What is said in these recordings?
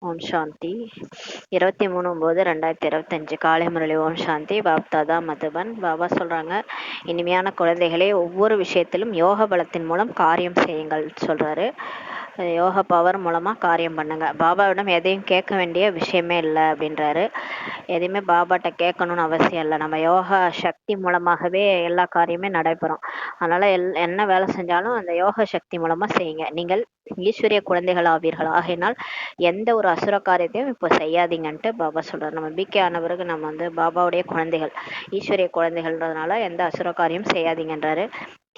ஓம் சாந்தி. 23/9/2025 காலை முரளி. ஓம் சாந்தி. பாப்தாதா மதுபன். பாபா சொல்றாங்க, இனிமையான குழந்தைகளே, ஒவ்வொரு விஷயத்திலும் யோக பலத்தின் மூலம் காரியம் செய்யுங்கள் சொல்றாரு. யோக பவர் மூலமா காரியம் பண்ணுங்க. பாபாவிடம் எதையும் கேட்க வேண்டிய விஷயமே இல்லை அப்படின்றாரு. எதையுமே பாபாட்ட கேட்கணும்னு அவசியம் இல்லை. நம்ம யோகா சக்தி மூலமாகவே எல்லா காரியமே நடைபெறும். அதனால என்ன வேலை செஞ்சாலும் அந்த யோக சக்தி மூலமா செய்யுங்க. நீங்கள் ஈஸ்வரிய குழந்தைகள் ஆவீர்கள். ஆகையினால் எந்த ஒரு அசுர காரியத்தையும் இப்போ செய்யாதீங்கன்ட்டு பாபா சொல்றாரு. நம்ம பிகே ஆனவருக்கு நம்ம பாபாவுடைய குழந்தைகள், ஈஸ்வரிய குழந்தைகள்ன்றதுனால எந்த அசுர காரியம் செய்யாதீங்கன்றாரு.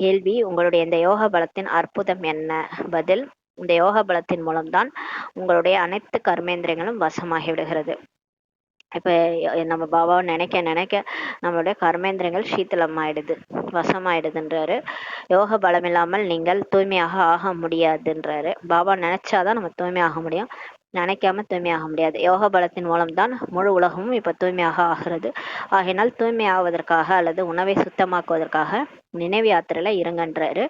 கேள்வி: உங்களுடைய இந்த யோக பலத்தின் அற்புதம் என்ன? பதில்: இந்த யோக பலத்தின் மூலம்தான் உங்களுடைய அனைத்து கர்மேந்திரங்களும் வசமாகி விடுகிறது. இப்ப நம்ம பாபாவை நினைக்க நினைக்க நம்மளுடைய கர்மேந்திரங்கள் சீத்தலம் ஆயிடுது, வசமாயிடுதுன்றாரு. யோக பலம் இல்லாமல் நீங்கள் தூய்மையாக ஆக முடியாதுன்றாரு. பாபா நினைச்சாதான் நம்ம தூய்மையாக முடியும், நினைக்காம தூய்மையாக முடியாது. யோக பலத்தின் மூலம்தான் முழு உலகமும் இப்ப தூய்மையாக ஆகிறது. ஆகையினால் தூய்மை ஆவதற்காக அல்லது உணவை சுத்தமாக்குவதற்காக நினைவு யாத்திரையில இருங்கன்றாரு.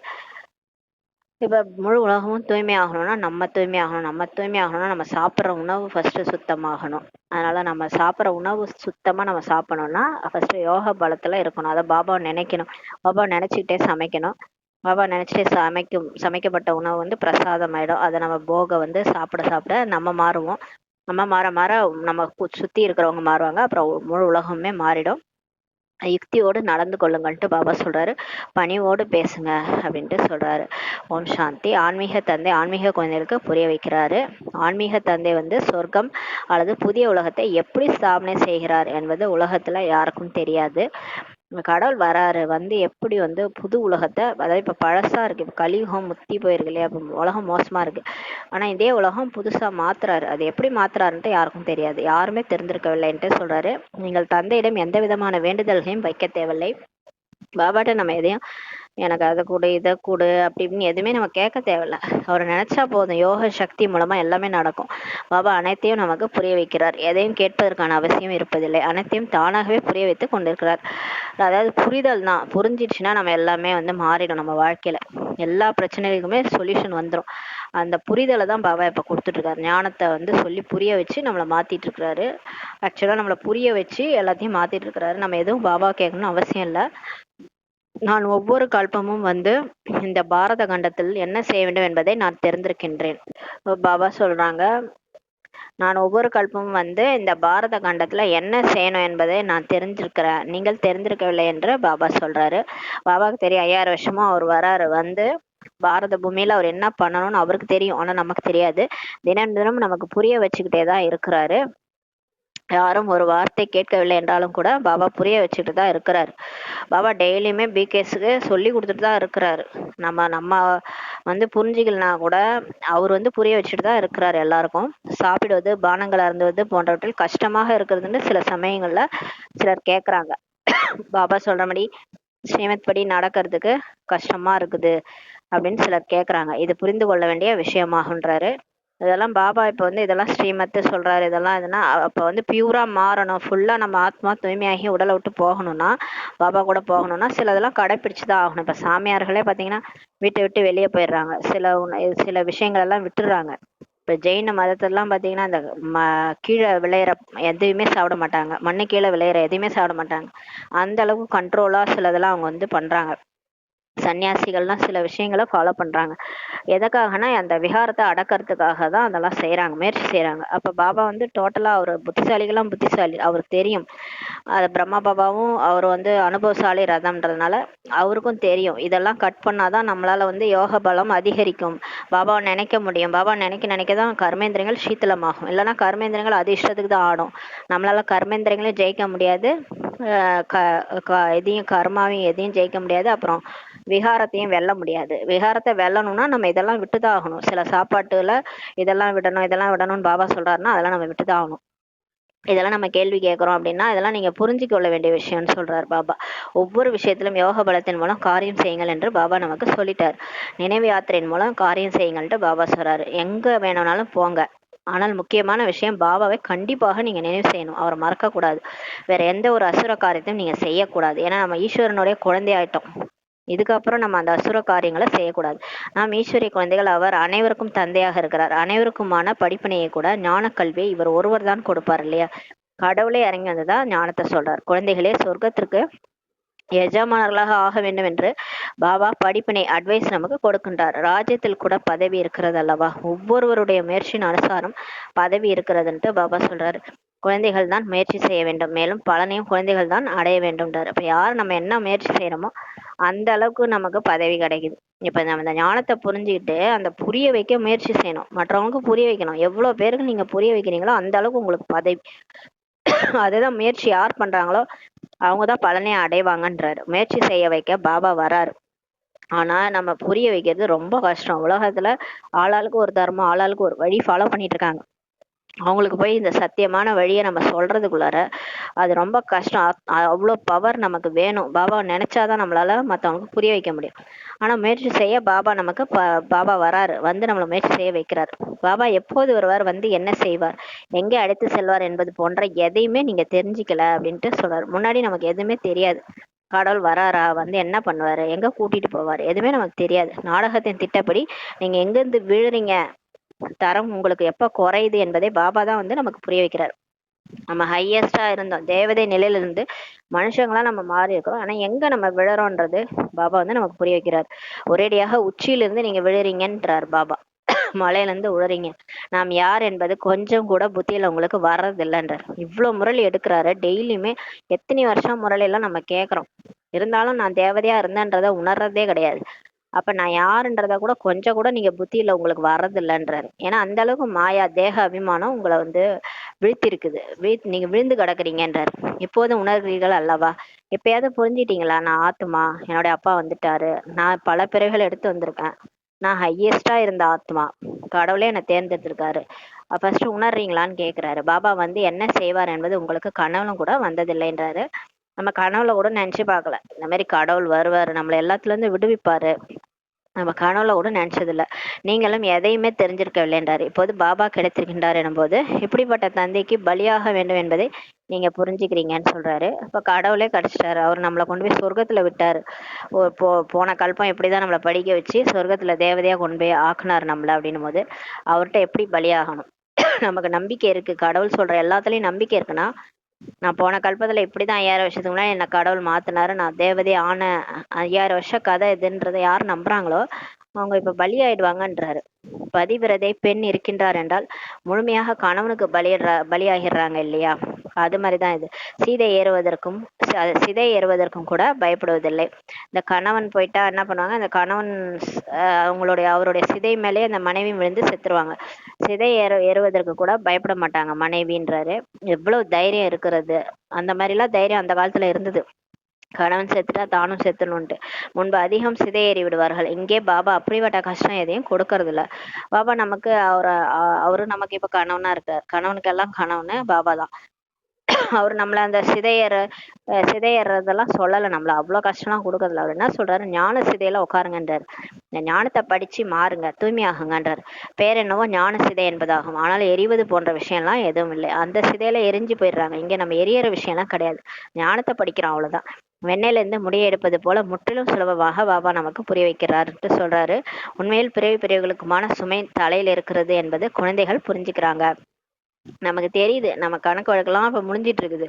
இப்ப முழு உலகமும் தூய்மை ஆகணும்னா நம்ம தூய்மை ஆகணும். நம்ம தூய்மை ஆகணும்னா நம்ம சாப்பிட்ற உணவு ஃபர்ஸ்ட் சுத்தமாகணும். அதனால நம்ம சாப்பிட்ற உணவு சுத்தமா நம்ம சாப்பிடணும்னா ஃபர்ஸ்ட் யோக பலத்துல இருக்கணும். அதை பாபாவை நினைக்கணும். பாபா நினைச்சுக்கிட்டே சமைக்கணும். பாபா நினைச்சிட்டே சமைக்கப்பட்ட உணவு பிரசாதம் ஆயிடும். அதை நம்ம போக சாப்பிட சாப்பிட நம்ம மாறுவோம். நம்ம மாற மாற நம்ம சுத்தி இருக்கிறவங்க மாறுவாங்க. அப்புறம் முழு உலகமே மாறிடும். யுக்தியோடு நடந்து கொள்ளுங்கள்ட்டு பாபா சொல்றாரு. பணிவோடு பேசுங்க அப்படின்ட்டு சொல்றாரு. ஓம் சாந்தி. ஆன்மீக தந்தை ஆன்மீக குழந்தைகளுக்கு புரிய வைக்கிறாரு. ஆன்மீக தந்தை சொர்க்கம் அல்லது புதிய உலகத்தை எப்படி ஸ்தாபனை செய்கிறார் என்பது உலகத்துல யாருக்கும் தெரியாது. கடவுள் வராரு, எப்படி புது உலகத்தை, அதாவது இப்ப பழசா இருக்கு, இப்ப கலியுகம் முத்தி போயிருக்கு இல்லையா, உலகம் மோசமா இருக்கு. ஆனா இதே உலகம் புதுசா மாத்துறாரு. அது எப்படி மாத்துறாருன்ட்டு யாருக்கும் தெரியாது, யாருமே தெரிஞ்சிருக்கவில்லைன்ட்டு சொல்றாரு. நீங்கள் தந்தையிடம் எந்த விதமான வேண்டுதல்களையும் வைக்க தேவையில்லை. பாபாட்ட நம்ம எதையும் எனக்கு அதை கொடு இதை கொடு அப்படி இப்படின்னு எதுவுமே நம்ம கேட்க தேவையில்ல. அவர் நினைச்சா போதும். யோக சக்தி மூலமா எல்லாமே நடக்கும். பாபா அனைத்தையும் நமக்கு புரிய வைக்கிறார். எதையும் கேட்பதற்கான அவசியம் இருப்பதில்லை. அனைத்தையும் தானாகவே புரிய வைத்து கொண்டிருக்கிறார். அதாவது புரிதல் தான். புரிஞ்சிடுச்சுன்னா நம்ம எல்லாமே மாறிடும். நம்ம வாழ்க்கையில எல்லா பிரச்சனைகளுக்குமே சொல்யூஷன் வந்துடும். அந்த புரிதலை தான் பாபா இப்ப கொடுத்துட்டு இருக்காரு. ஞானத்தை சொல்லி புரிய வச்சு நம்மளை மாத்திட்டு இருக்கிறாரு. ஆக்சுவலா நம்மளை புரிய வச்சு எல்லாத்தையும் மாத்திட்டு இருக்கிறாரு. நம்ம எதுவும் பாபா கேட்கணும்னு அவசியம் இல்லை. நான் ஒவ்வொரு கல்பமும் இந்த பாரத கண்டத்தில் என்ன செய்ய வேண்டும் என்பதை நான் தெரிந்திருக்கின்றேன். பாபா சொல்றாங்க, நான் ஒவ்வொரு கல்பமும் இந்த பாரத கண்டத்துல என்ன செய்யணும் என்பதை நான் தெரிஞ்சிருக்கிறேன், நீங்கள் தெரிஞ்சிருக்கவில்லை என்று பாபா சொல்றாரு. பாபாவுக்கு தெரியும். 5000 வருஷமா அவர் வராரு. பாரத பூமியில அவர் என்ன பண்ணணும்னு அவருக்கு தெரியும். ஆனா நமக்கு தெரியாது. தினம் தினம் நமக்கு புரிய வச்சுக்கிட்டே தான் இருக்கிறாரு. யாரும் ஒரு வார்த்தை கேட்கவில்லை என்றாலும் கூட பாபா புரிய வச்சுட்டு தான் இருக்கிறாரு. பாபா டெய்லியுமே பிகேஸுக்கு சொல்லி கொடுத்துட்டு தான் இருக்கிறாரு. நம்ம புரிஞ்சிக்கலனா கூட அவர் புரிய வச்சுட்டு தான் இருக்கிறாரு. எல்லாருக்கும் சாப்பிடுவது, பானங்கள் அருந்துவது போன்றவற்றில் கஷ்டமாக இருக்கிறதுன்னு சில சமயங்கள்ல சிலர் கேட்குறாங்க. பாபா சொல்றபடி ஸ்ரீமத் படி நடக்கிறதுக்கு கஷ்டமா இருக்குது அப்படின்னு சிலர் கேட்குறாங்க. இது புரிந்து கொள்ள வேண்டிய விஷயமாகன்றாரு. இதெல்லாம் பாபா இப்போ இதெல்லாம் ஸ்ரீமத்து சொல்றாரு. இதெல்லாம் எதுனா அப்போ பியூரா மாறணும். ஃபுல்லா நம்ம ஆத்மா தூய்மையாகி உடலை விட்டு போகணும்னா, பாபா கூட போகணும்னா இதெல்லாம் கடைப்பிடிச்சுதான் ஆகணும். இப்ப சாமியார்களே பாத்தீங்கன்னா வீட்டை விட்டு வெளியே போயிடுறாங்க. சில விஷயங்கள் எல்லாம் விட்டுடுறாங்க. இப்ப ஜெயின மதத்தெல்லாம் பாத்தீங்கன்னா இந்த கீழே விளையிற எதையுமே சாப்பிட மாட்டாங்க. மண்ணு கீழே விளையிற எதையுமே சாப்பிட மாட்டாங்க. அந்த அளவுக்கு கண்ட்ரோலா சிலதெல்லாம் அவங்க பண்றாங்க. சன்னியாசிகள்லாம் சில விஷயங்களை ஃபாலோ பண்றாங்க. எதுக்காகனா அந்த விகாரத்தை அடக்கிறதுக்காக தான் அதெல்லாம் செய்யறாங்க, முயற்சி செய்யறாங்க. அப்ப பாபா டோட்டலா அவர் புத்திசாலிகளாம் புத்திசாலி, அவருக்கு தெரியும். அது பிரம்மா பாபாவும் அவர் அனுபவசாலி ரதம்ன்றதுனால அவருக்கும் தெரியும். இதெல்லாம் கட் பண்ணாதான் நம்மளால யோக பலம் அதிகரிக்கும். பாபாவை நினைக்க முடியும். பாபா நினைக்க நினைக்கதான் கர்மேந்திரங்கள் சீத்தலமாகும். இல்லைன்னா கர்மேந்திரங்கள் அது இஷ்டத்துக்கு தான் ஆடும். நம்மளால கர்மேந்திரங்களையும் ஜெயிக்க முடியாது, எதையும் கர்மாவையும் எதையும் ஜெயிக்க முடியாது. அப்புறம் விகாரத்தையும் வெல்ல முடியாது. விகாரத்தை வெல்லணும்னா நம்ம இதெல்லாம் விட்டுதான் ஆகணும். சில சாப்பாட்டுல இதெல்லாம் விடணும்னு பாபா சொல்றாருன்னா அதெல்லாம் நம்ம விட்டுதான் ஆகணும். இதெல்லாம் நம்ம கேள்வி கேட்கிறோம் அப்படின்னா இதெல்லாம் நீங்க புரிஞ்சு கொள்ள வேண்டிய விஷயம்னு சொல்றாரு பாபா. ஒவ்வொரு விஷயத்திலும் யோக பலத்தின் மூலம் காரியம் செய்யுங்கள் என்று பாபா நமக்கு சொல்லிட்டார். நினைவு யாத்திரையின் மூலம் காரியம் செய்யுங்கள்ட்டு பாபா சொல்றாரு. எங்க வேணும்னாலும் போங்க, ஆனால் முக்கியமான விஷயம் பாபாவை கண்டிப்பாக நீங்க நினைவு செய்யணும். அவரை மறக்க கூடாது. வேற எந்த ஒரு அசுர காரியத்தையும் நீங்க செய்யக்கூடாது. ஏன்னா நம்ம ஈஸ்வரனுடைய குழந்தை ஆயிட்டோம். இதுக்கப்புறம் நம்ம அந்த அசுர காரியங்களை செய்யக்கூடாது. நாம் ஈஸ்வரிய குழந்தைகள். அவர் அனைவருக்கும் தந்தையாக இருக்கிறார். அனைவருக்குமான படிப்பினையை கூட ஞான கல்வியை இவர் ஒருவர் தான் கொடுப்பார் இல்லையா? கடவுளே இறங்கி வந்ததான் ஞானத்தை சொல்றார். குழந்தைகளே, சொர்க்கத்திற்கு எஜமானர்களாக ஆக வேண்டும் என்று பாபா படிப்பினை அட்வைஸ் நமக்கு கொடுக்கின்றார். ராஜ்யத்தில் கூட பதவி இருக்கிறது அல்லவா? ஒவ்வொருவருடைய முயற்சியின் அனுசாரம் பதவி இருக்கிறதுன்ட்டு பாபா சொல்றாரு. குழந்தைகள் தான் முயற்சி செய்ய வேண்டும், மேலும் பலனையும் குழந்தைகள் தான் அடைய வேண்டும்ன்றார். இப்ப யார் நம்ம என்ன முயற்சி செய்யறோமோ அந்த அளவுக்கு நமக்கு பதவி கிடைக்குது. இப்ப நம்ம இந்த ஞானத்தை புரிஞ்சுக்கிட்டு அந்த புரிய வைக்க முயற்சி செய்யணும், மற்றவங்களுக்கு புரிய வைக்கணும். எவ்வளவு பேருக்கு நீங்க புரிய வைக்கிறீங்களோ அந்த அளவுக்கு உங்களுக்கு பதவி. அதுதான் முயற்சி யார் பண்றாங்களோ அவங்கதான் பலனை அடைவாங்கன்றாரு. முயற்சி செய்ய வைக்க பாபா வராரு. ஆனா நம்ம புரிய வைக்கிறது ரொம்ப கஷ்டம். உலகத்துல ஆளாளுக்கு ஒரு தர்மம், ஆளாளுக்கு ஒரு வழி ஃபாலோ பண்ணிட்டு இருக்காங்க. அவங்களுக்கு போய் இந்த சத்தியமான வழியை நம்ம சொல்றதுக்குள்ளார அது ரொம்ப கஷ்டம். அவ்வளோ பவர் நமக்கு வேணும். பாபா நினைச்சாதான் நம்மளால மற்றவங்களுக்கு புரிய வைக்க முடியும். ஆனா முயற்சி செய்ய பாபா நமக்கு பாபா வராரு, வந்து நம்மளை முயற்சி செய்ய வைக்கிறார். பாபா எப்போது வருவார், வந்து என்ன செய்வார், எங்கே அழைத்து செல்வார் என்பது போன்ற எதையுமே நீங்க தெரிஞ்சுக்கல அப்படின்ட்டு சொல்றாரு. முன்னாடி நமக்கு எதுவுமே தெரியாது. கடவுள் வராரா, வந்து என்ன பண்ணுவாரு, எங்க கூட்டிட்டு போவார், எதுவுமே நமக்கு தெரியாது. நாடகத்தின் திட்டப்படி நீங்க எங்கிருந்து விழுறீங்க, தரம் உங்களுக்கு எப்ப குறையுது என்பதை பாபா தான் வந்து நமக்கு புரிய வைக்கிறார். நம்ம ஹையஸ்டா இருந்தோம், தேவதை நிலையில இருந்து மனுஷங்களா நம்ம மாறி இருக்கோம். ஆனா எங்க நம்ம விழறோன்றது பாபா வந்து நமக்கு புரிய வைக்கிறார். ஒரேடியாக உச்சியிலிருந்து நீங்க விழுறீங்கன்றார் பாபா. மலையில இருந்து உழறீங்க. நாம் யார் என்பது கொஞ்சம் கூட புத்தியில உங்களுக்கு வர்றதில்லைன்றார். இவ்வளவு முரளி எடுக்கிறாரு டெய்லியுமே. எத்தனை வருஷம் முரளி எல்லாம் நம்ம கேட்கிறோம். இருந்தாலும் நான் தேவதையா இருந்தேன்றதை உணர்றதே கிடையாது. அப்ப நான் யாருன்றத கூட கொஞ்சம் கூட நீங்க புத்தியில உங்களுக்கு வர்றதில்லைன்றாரு. ஏன்னா அந்த அளவுக்கு மாயா தேக அபிமானம் உங்களை வந்து வீழ்த்திருக்குது. நீங்க விழுந்து கிடக்குறீங்கன்றாரு. இப்போது உணர்கிறீர்கள் அல்லவா? எப்பயாவது புரிஞ்சிட்டீங்களா, நான் ஆத்மா, என்னுடைய அப்பா வந்துட்டாரு, நான் பல பிறவிகள் எடுத்து வந்திருக்கேன், நான் ஹையஸ்டா இருந்த ஆத்மா, கடவுளே என்னை தேர்ந்தெடுத்திருக்காரு. ஃபர்ஸ்ட் உணர்றீங்களான்னு கேக்குறாரு. பாபா வந்து என்ன செய்வார் என்பது உங்களுக்கு கனவுலும் கூட வந்ததில்லைன்றாரு. நம்ம கனவுல கூட நினைச்சு பார்க்கல இந்த மாதிரி கடவுள் வருவாரு, நம்மளை எல்லாத்துல இருந்து விடுவிப்பாரு. நம்ம கனவுல கூட நினைச்சதில்ல. நீங்களும் எதையுமே தெரிஞ்சிருக்கவில்லைன்றாரு. இப்போது பாபா கிடைத்திருக்கின்றார் எனும்போது இப்படிப்பட்ட தந்தைக்கு பலியாக வேண்டும் என்பதை நீங்க புரிஞ்சுக்கிறீங்கன்னு சொல்றாரு. இப்ப கடவுளே கிடைச்சிட்டாரு. அவர் நம்மளை கொண்டு போய் சொர்க்கத்துல விட்டாரு. போன கல்பம் எப்படிதான் நம்மளை படிக்க வச்சு சொர்க்கத்துல தேவதையா கொண்டு போய் ஆக்குனார் நம்மள அப்படின்னும் போது அவர்கிட்ட எப்படி பலியாகணும்? நமக்கு நம்பிக்கை இருக்கு, கடவுள் சொல்ற எல்லாத்துலயும் நம்பிக்கை இருக்குன்னா, நான் போன கல்பத்துல இப்படிதான் 5000 வருஷத்துக்கு முன்னாடி என்ன கடவுள் மாத்தினாரு, நான் தேவதை ஆன 5000 வருஷ கதை இதுன்றதை யார் நம்புறாங்களோ அவங்க இப்ப பலி ஆயிடுவாங்கன்றாரு. பதிவிரதை பெண் இருக்கின்றார் என்றால் முழுமையாக கணவனுக்கு பலியாகிடுறாங்க இல்லையா? அது மாதிரிதான் இது. சீதை ஏறுவதற்கும் சிதை ஏறுவதற்கும் கூட பயப்படுவதில்லை. இந்த கணவன் போயிட்டா என்ன பண்ணுவாங்க, அந்த கணவன் அவருடைய சிதை மேலே அந்த மனைவி விழுந்து செத்துருவாங்க. சிதை ஏறுவதற்கு கூட பயப்பட மாட்டாங்க மனைவின்றாரு. எவ்வளவு தைரியம் இருக்கிறது! அந்த மாதிரி எல்லாம் தைரியம் அந்த காலத்துல இருந்தது. கணவன் செத்துட்டா தானும் செத்துணுன்ட்டு முன்பு அதிகம் சிதையேறி விடுவார்கள். இங்கே பாபா அப்படிப்பட்ட கஷ்டம் எதையும் கொடுக்கறது இல்ல. பாபா நமக்கு அவரு நமக்கு இப்ப கணவனா இருக்கார். கணவனுக்கு எல்லாம் கணவனு பாபா தான். அவர் நம்மள அந்த சிதையறதெல்லாம் சொல்லலை. நம்மள அவ்வளவு கஷ்டம்லாம் கொடுக்கறதில்ல. அவர் என்ன சொல்றாரு, ஞான சிதையில உட்காருங்கன்றார். இந்த ஞானத்தை படிச்சு மாறுங்க, தூய்மையாகுங்கன்றார். பேர் என்னவோ ஞான சிதை என்பதாகும். ஆனால் எரிவது போன்ற விஷயம்லாம் எதுவும் இல்லை. அந்த சிதையில எரிஞ்சு போயிடுறாங்க. இங்க நம்ம எரியற விஷயம்லாம் கிடையாது. ஞானத்தை படிக்கிறோம், அவ்வளவுதான். வெண்ணையில இருந்து முடிய எடுப்பது போல முற்றிலும் சுலபமாக பாபா நமக்கு புரிய வைக்கிறாருன்ட்டு சொல்றாரு. உண்மையில் பிறவிகளுக்குமான சுமை தலையில் இருக்கிறது என்பது குழந்தைகள் புரிஞ்சுக்கிறாங்க. நமக்கு தெரியுது, நம்ம கணக்கு வழக்கெல்லாம் இப்ப முடிஞ்சிட்டு இருக்குது.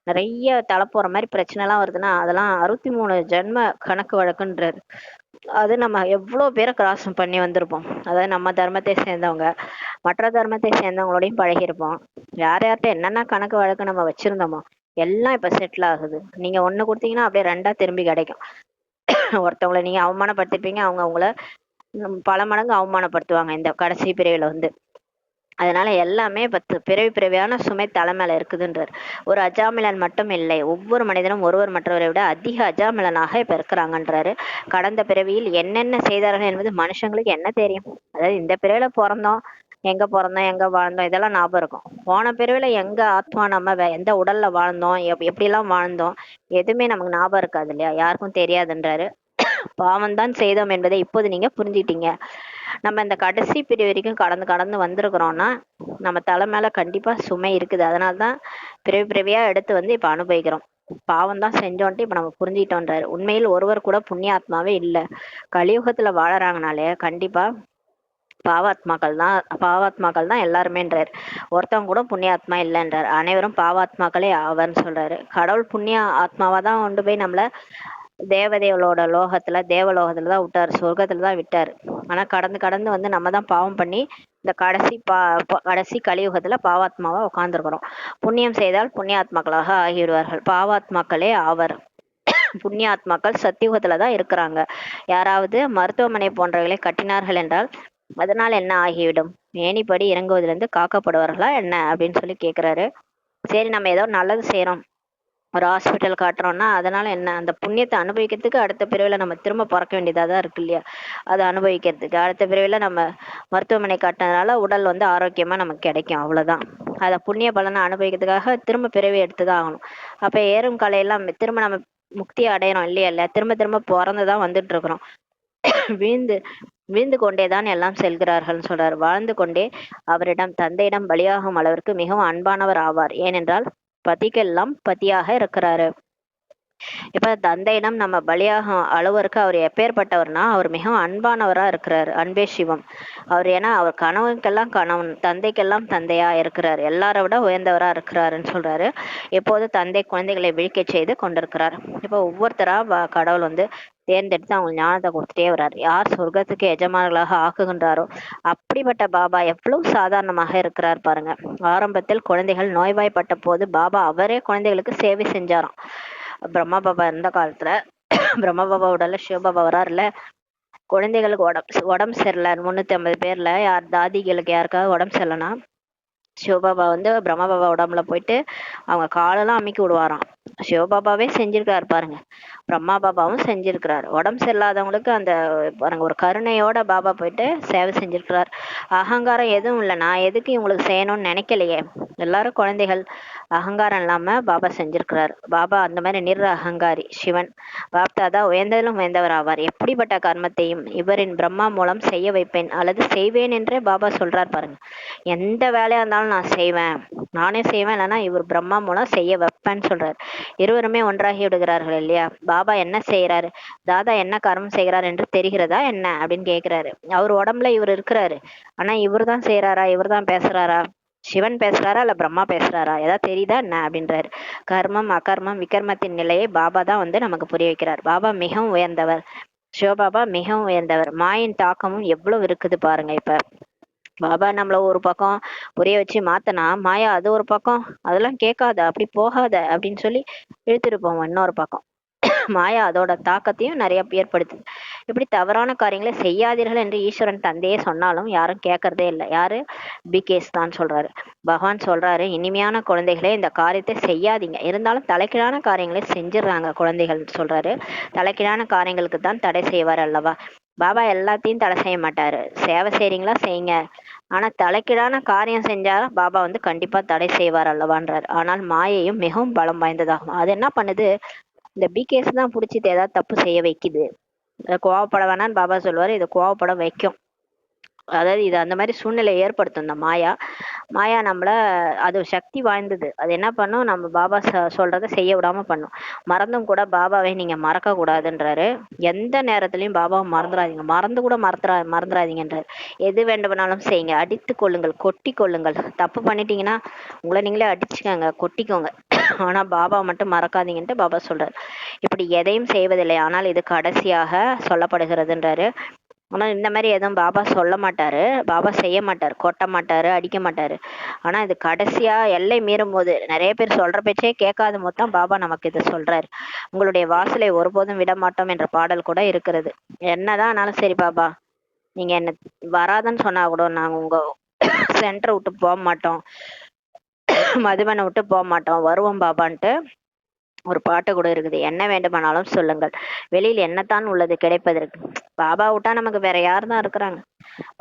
நிறைய தலை போற மாதிரி பிரச்சனை எல்லாம் வருதுன்னா அதெல்லாம் 63 ஜென்ம கணக்கு வழக்குன்றாரு. அது நம்ம எவ்வளவு பேரை கிராஸ் பண்ணி வந்திருப்போம். அதாவது நம்ம தர்மத்தை சேர்ந்தவங்க மற்ற தர்மத்தை சேர்ந்தவங்களோடையும் பழகிருப்போம். யார் யார்கிட்ட என்னென்ன கணக்கு வழக்கு நம்ம வச்சிருந்தோமோ எல்லாம் இப்ப செட்டில் ஆகுது. நீங்க ஒண்ணு கொடுத்தீங்கன்னா அப்படியே ரெண்டா திரும்பி கிடைக்கும். ஒருத்தவங்களை நீங்க அவமானப்படுத்திருப்பீங்க, அவங்க உங்களை பல மடங்கு அவமானப்படுத்துவாங்க இந்த கடைசி பிரிவுல வந்து. அதனால எல்லாமே பிறவியான சுமை தலை மேல இருக்குதுன்றார். ஒரு அஜாமிலன் மட்டும் இல்லை, ஒவ்வொரு மனிதனும் ஒருவர் மற்றவரை விட அதிக அஜாமிலனாக இப்ப இருக்கிறாங்கன்றாரு. கடந்த பிறவியில் என்னென்ன செய்தார்கள் என்பது மனுஷங்களுக்கு என்ன தெரியும்? அதாவது இந்த பிறவில பிறந்தோம், எங்க பிறந்தோம், எங்க வாழ்ந்தோம், இதெல்லாம் ஞாபகம் இருக்கும். போன பிறவில எங்க ஆத்மா நம்ம எந்த உடல்ல வாழ்ந்தோம், எப்படி எல்லாம் வாழ்ந்தோம், எதுவுமே நமக்கு ஞாபகம் இருக்காது இல்லையா? யாருக்கும் தெரியாதுன்றாரு. பாவம் தான் செய்தோம் என்பதை இப்போது நீங்க புரிஞ்சுட்டீங்க. நம்ம இந்த கடைசி பிரிவு வரைக்கும் கடந்து கடந்து வந்திருக்கிறோம்னா நம்ம தலை மேல கண்டிப்பா சுமை இருக்குது. அதனால்தான் பிறவியா எடுத்து வந்து இப்ப அனுபவிக்கிறோம். பாவம் தான் செஞ்சோன்ட்டு இப்ப நம்ம புரிஞ்சுக்கிட்டோன்றாரு. உண்மையில் ஒருவர் கூட புண்ணியாத்மாவே இல்ல. கலியுகத்துல வாழறாங்கனாலே கண்டிப்பா பாவாத்மாக்கள் தான் எல்லாருமேன்றாரு. ஒருத்தவங்க கூட புண்ணியாத்மா இல்லைன்றாரு. அனைவரும் பாவாத்மாக்களே ஆவர்னு சொல்றாரு. கடவுள் புண்ணிய ஆத்மாவா தான் கொண்டு போய் நம்மள தேவதைகளோட லோகத்துல தேவலோகத்துல தான் விட்டாரு, சொர்க்கத்துல தான் விட்டாரு. ஆனா கடந்து கடந்து வந்து நம்ம தான் பாவம் பண்ணி இந்த கடைசி கலியுகத்துல பாவாத்மாவா உட்கார்ந்துருக்கிறோம். புண்ணியம் செய்தால் புண்ணியாத்மாக்களாக ஆகிவிடுவார்கள். பாவாத்மாக்களே ஆவர். புண்ணியாத்மாக்கள் சத்தியுகத்துல தான் இருக்கிறாங்க. யாராவது மருத்துவமனை போன்றவைகளை கட்டினார்கள் என்றால் அதனால் என்ன ஆகிவிடும்? மேனிப்படி இறங்குவதிலிருந்து காக்கப்படுவார்களா என்ன அப்படின்னு சொல்லி கேக்குறாரு. சரி, நம்ம ஏதோ நல்லது செய்யறோம், ஒரு ஹாஸ்பிட்டல் காட்டுறோம்னா அதனால என்ன? அந்த புண்ணியத்தை அனுபவிக்கிறதுக்கு அடுத்த பிறவில நம்ம திரும்ப பிறக்க வேண்டியதா தான் இருக்கு இல்லையா? அதை அனுபவிக்கிறதுக்கு அடுத்த பிறவில நம்ம மருத்துவமனை காட்டினதுனால உடல் வந்து ஆரோக்கியமா நமக்கு கிடைக்கும், அவ்வளவுதான். அதை புண்ணிய பலனை அனுபவிக்கிறதுக்காக திரும்ப பிறவி எடுத்துதான் ஆகணும். அப்ப ஏறும் கலையெல்லாம் திரும்ப நம்ம முக்தியை அடையறோம் இல்லையா? இல்ல திரும்ப திரும்ப பிறந்துதான் வந்துட்டு இருக்கிறோம். வீழ்ந்து வீழ்ந்து கொண்டேதான் எல்லாம் செல்கிறார்கள்னு சொல்றாரு. வாழ்ந்து கொண்டே அவரிடம் தந்தையிடம் பலியாகும் அளவிற்கு மிகவும் அன்பானவர் ஆவார். ஏனென்றால் பதிக்கெல்லாம் பதியாக இருக்கிறாரு. இப்ப தந்தையிடம் நம்ம பலியாகும் அளவருக்கு அவர் எப்பேற்பட்டவர்னா அவர் மிகவும் அன்பானவரா இருக்கிறாரு. அன்பே சிவம். அவர் ஏன்னா அவர் கணவனுக்கெல்லாம் கணவன், தந்தைக்கெல்லாம் தந்தையா இருக்கிறார். எல்லாரை விட உயர்ந்தவரா இருக்கிறாருன்னு சொல்றாரு. எப்போது தந்தை குழந்தைகளை விழிக்க செய்து கொண்டிருக்கிறார். இப்ப ஒவ்வொருத்தரா கடவுள் வந்து தேர்ந்தெடுத்து அவங்க ஞானத்தை கொடுத்துட்டே வர்றாரு. யார் சொர்க்கத்துக்கு எஜமானர்களாக ஆக்குகின்றாரோ அப்படிப்பட்ட பாபா எவ்வளவு சாதாரணமாக இருக்கிறார் பாருங்க. ஆரம்பத்தில் குழந்தைகள் நோய்வாய்ப்பட்ட போது பாபா அவரே குழந்தைகளுக்கு சேவை செஞ்சாராம். பிரம்மா பாபா இருந்த காலத்துல பிரம்மா பாபா உடல்ல சிவபாபா வராருல, குழந்தைகளுக்கு உடம்பு சரியில்லை 350 பேர்ல யார் தாதிகளுக்கு யாருக்காவது உடம்பு சரியில்லைன்னா சிவபாபா வந்து பிரம்மா பாபா உடம்புல போயிட்டு அவங்க காலெல்லாம் அமுக்கி விடுவாராம். சிவபாபாவே செஞ்சிருக்காரு பாருங்க. பிரம்மா பாபாவும் செஞ்சிருக்கிறார். உடம்பு சரியில்லாதவங்களுக்கு அந்த பாருங்க ஒரு கருணையோட பாபா போயிட்டு சேவை செஞ்சிருக்கிறார். அகங்காரம் எதுவும் இல்லை, நான் எதுக்கு இவங்களுக்கு செய்யணும்னு நினைக்கலையே. எல்லாரும் குழந்தைகள். அகங்காரம் இல்லாம பாபா செஞ்சிருக்கிறார். பாபா அந்த மாதிரி நிர் அகங்காரி சிவன். பாப்தாதா உயர்ந்ததிலும் உயர்ந்தவர் ஆவார். எப்படிப்பட்ட கர்மத்தையும் இவரின் பிரம்மா மூலம் செய்ய வைப்பேன் அல்லது செய்வேன் என்றே பாபா சொல்றார் பாருங்க. எந்த வேலையா இருந்தாலும் நான் செய்வேன், நானே செய்வேன், இல்லைன்னா இவர் பிரம்மா மூலம் செய்ய வைப்பேன்னு சொல்றாரு. இருவருமே ஒன்றாகி விடுகிறார்கள் இல்லையா? பாபா என்ன செய்யறாரு, தாதா என்ன கர்மம் செய்கிறார் என்று தெரிகிறதா என்ன அப்படின்னு கேக்குறாரு. அவர் உடம்புல இவர் இருக்கிறாரு, ஆனா இவர் தான் செய்யறாரா, இவர் தான் பேசுறாரா, சிவன் பேசுறாரா இல்ல பிரம்மா பேசுறாரா, ஏதாவது தெரியுதா என்ன அப்படின்றாரு. கர்மம் அகர்மம் விகர்மத்தின் நிலையை பாபா தான் வந்து நமக்கு புரிய வைக்கிறார். பாபா மிகவும் உயர்ந்தவர். சிவபாபா மிகவும் உயர்ந்தவர். மாயின் தாக்கமும் எவ்வளவு இருக்குது பாருங்க. இப்ப பாபா நம்மள ஒரு பக்கம் புரிய வச்சு மாத்தனா மாயா அது ஒரு பக்கம், அதெல்லாம் கேட்காத, அப்படி போகாத அப்படின்னு சொல்லி இழுத்துட்டு போவோம் இன்னொரு பக்கம். மாயா அதோட தாக்கத்தையும் நிறைய ஏற்படுத்துது. இப்படி தவறான காரியங்களை செய்யாதீர்கள் என்று ஈஸ்வரன் தந்தையே சொன்னாலும் யாரும் கேட்கறதே இல்லை. யாரு? பிகேஸ் தான் சொல்றாரு. பகவான் சொல்றாரு, இனிமையான குழந்தைகளே இந்த காரியத்தை செய்யாதீங்க. இருந்தாலும் தலைக்கீழான காரியங்களை செஞ்சிடறாங்க குழந்தைகள் சொல்றாரு. தலைக்கீழான காரியங்களுக்கு தான் தடை செய்வார் அல்லவா? பாபா எல்லாத்தையும் தடை செய்ய மாட்டாரு. சேவை செய்றீங்களா செய்யுங்க, ஆனா தலைக்கீழான காரியம் செஞ்சா பாபா வந்து கண்டிப்பா தடை செய்வார் அல்லவான்றாரு. ஆனால் மாயையும் மிகவும் பலம் வாய்ந்ததாகும். அது என்ன பண்ணுது, இந்த பிகேஸ் தான் பிடிச்சிட்டு ஏதாவது தப்பு செய்ய வைக்குது. கோவப்பட வேணான்னு பாபா சொல்லுவாரு, இது கோவப்பட வைக்கும். அதாவது இது அந்த மாதிரி சூழ்நிலை ஏற்படுத்தும் இந்த மாயா. மாயா நம்மள, அது சக்தி வாய்ந்தது. அது என்ன பண்ணும், நம்ம பாபா சொல்றதை செய்ய விடாம பண்ணும். மறந்தும் கூட பாபாவை நீங்க மறக்க கூடாதுன்றாரு. எந்த நேரத்திலையும் பாபாவை மறந்துடாதீங்க, மறந்து கூட மறந்துடாதீங்கன்றாரு. எது வேண்டுமானாலும் செய்யுங்க, அடித்து கொள்ளுங்கள், கொட்டி கொள்ளுங்கள். தப்பு பண்ணிட்டீங்கன்னா உங்களை நீங்களே அடிச்சுக்கோங்க, கொட்டிக்கோங்க, ஆனா பாபா மட்டும் மறக்காதீங்கன்ட்டு பாபா சொல்றாரு. இப்படி எதையும் செய்வதில்லை, ஆனால் இது கடைசியாக சொல்லப்படுகிறதுன்றாரு. ஆனா இந்த மாதிரி எதுவும் பாபா சொல்ல மாட்டாரு, பாபா செய்ய மாட்டாரு, கொட்ட மாட்டாரு, அடிக்க மாட்டாரு. ஆனா இது கடைசியா எல்லை மீறும் போது, நிறைய பேர் சொல்ற பேச்சே கேட்காத போது தான் பாபா நமக்கு இதை சொல்றாரு. உங்களுடைய வாசலை ஒருபோதும் விட மாட்டோம் என்ற பாடல் கூட இருக்கிறது. என்னதான் ஆனாலும் சரி பாபா, நீங்க என்ன வராதுன்னு சொன்னா கூட நாங்க உங்க சென்டரை விட்டு போக மாட்டோம், மதுபனை விட்டு போக மாட்டோம், வருவோம் பாபான்ட்டு ஒரு பாட்டு கூட இருக்குது. என்ன வேண்டுமானாலும் சொல்லுங்கள், வெளியில் என்னத்தான் உள்ளது கிடைப்பதற்கு. பாபா விட்டா நமக்கு வேற யார் தான் இருக்கிறாங்க?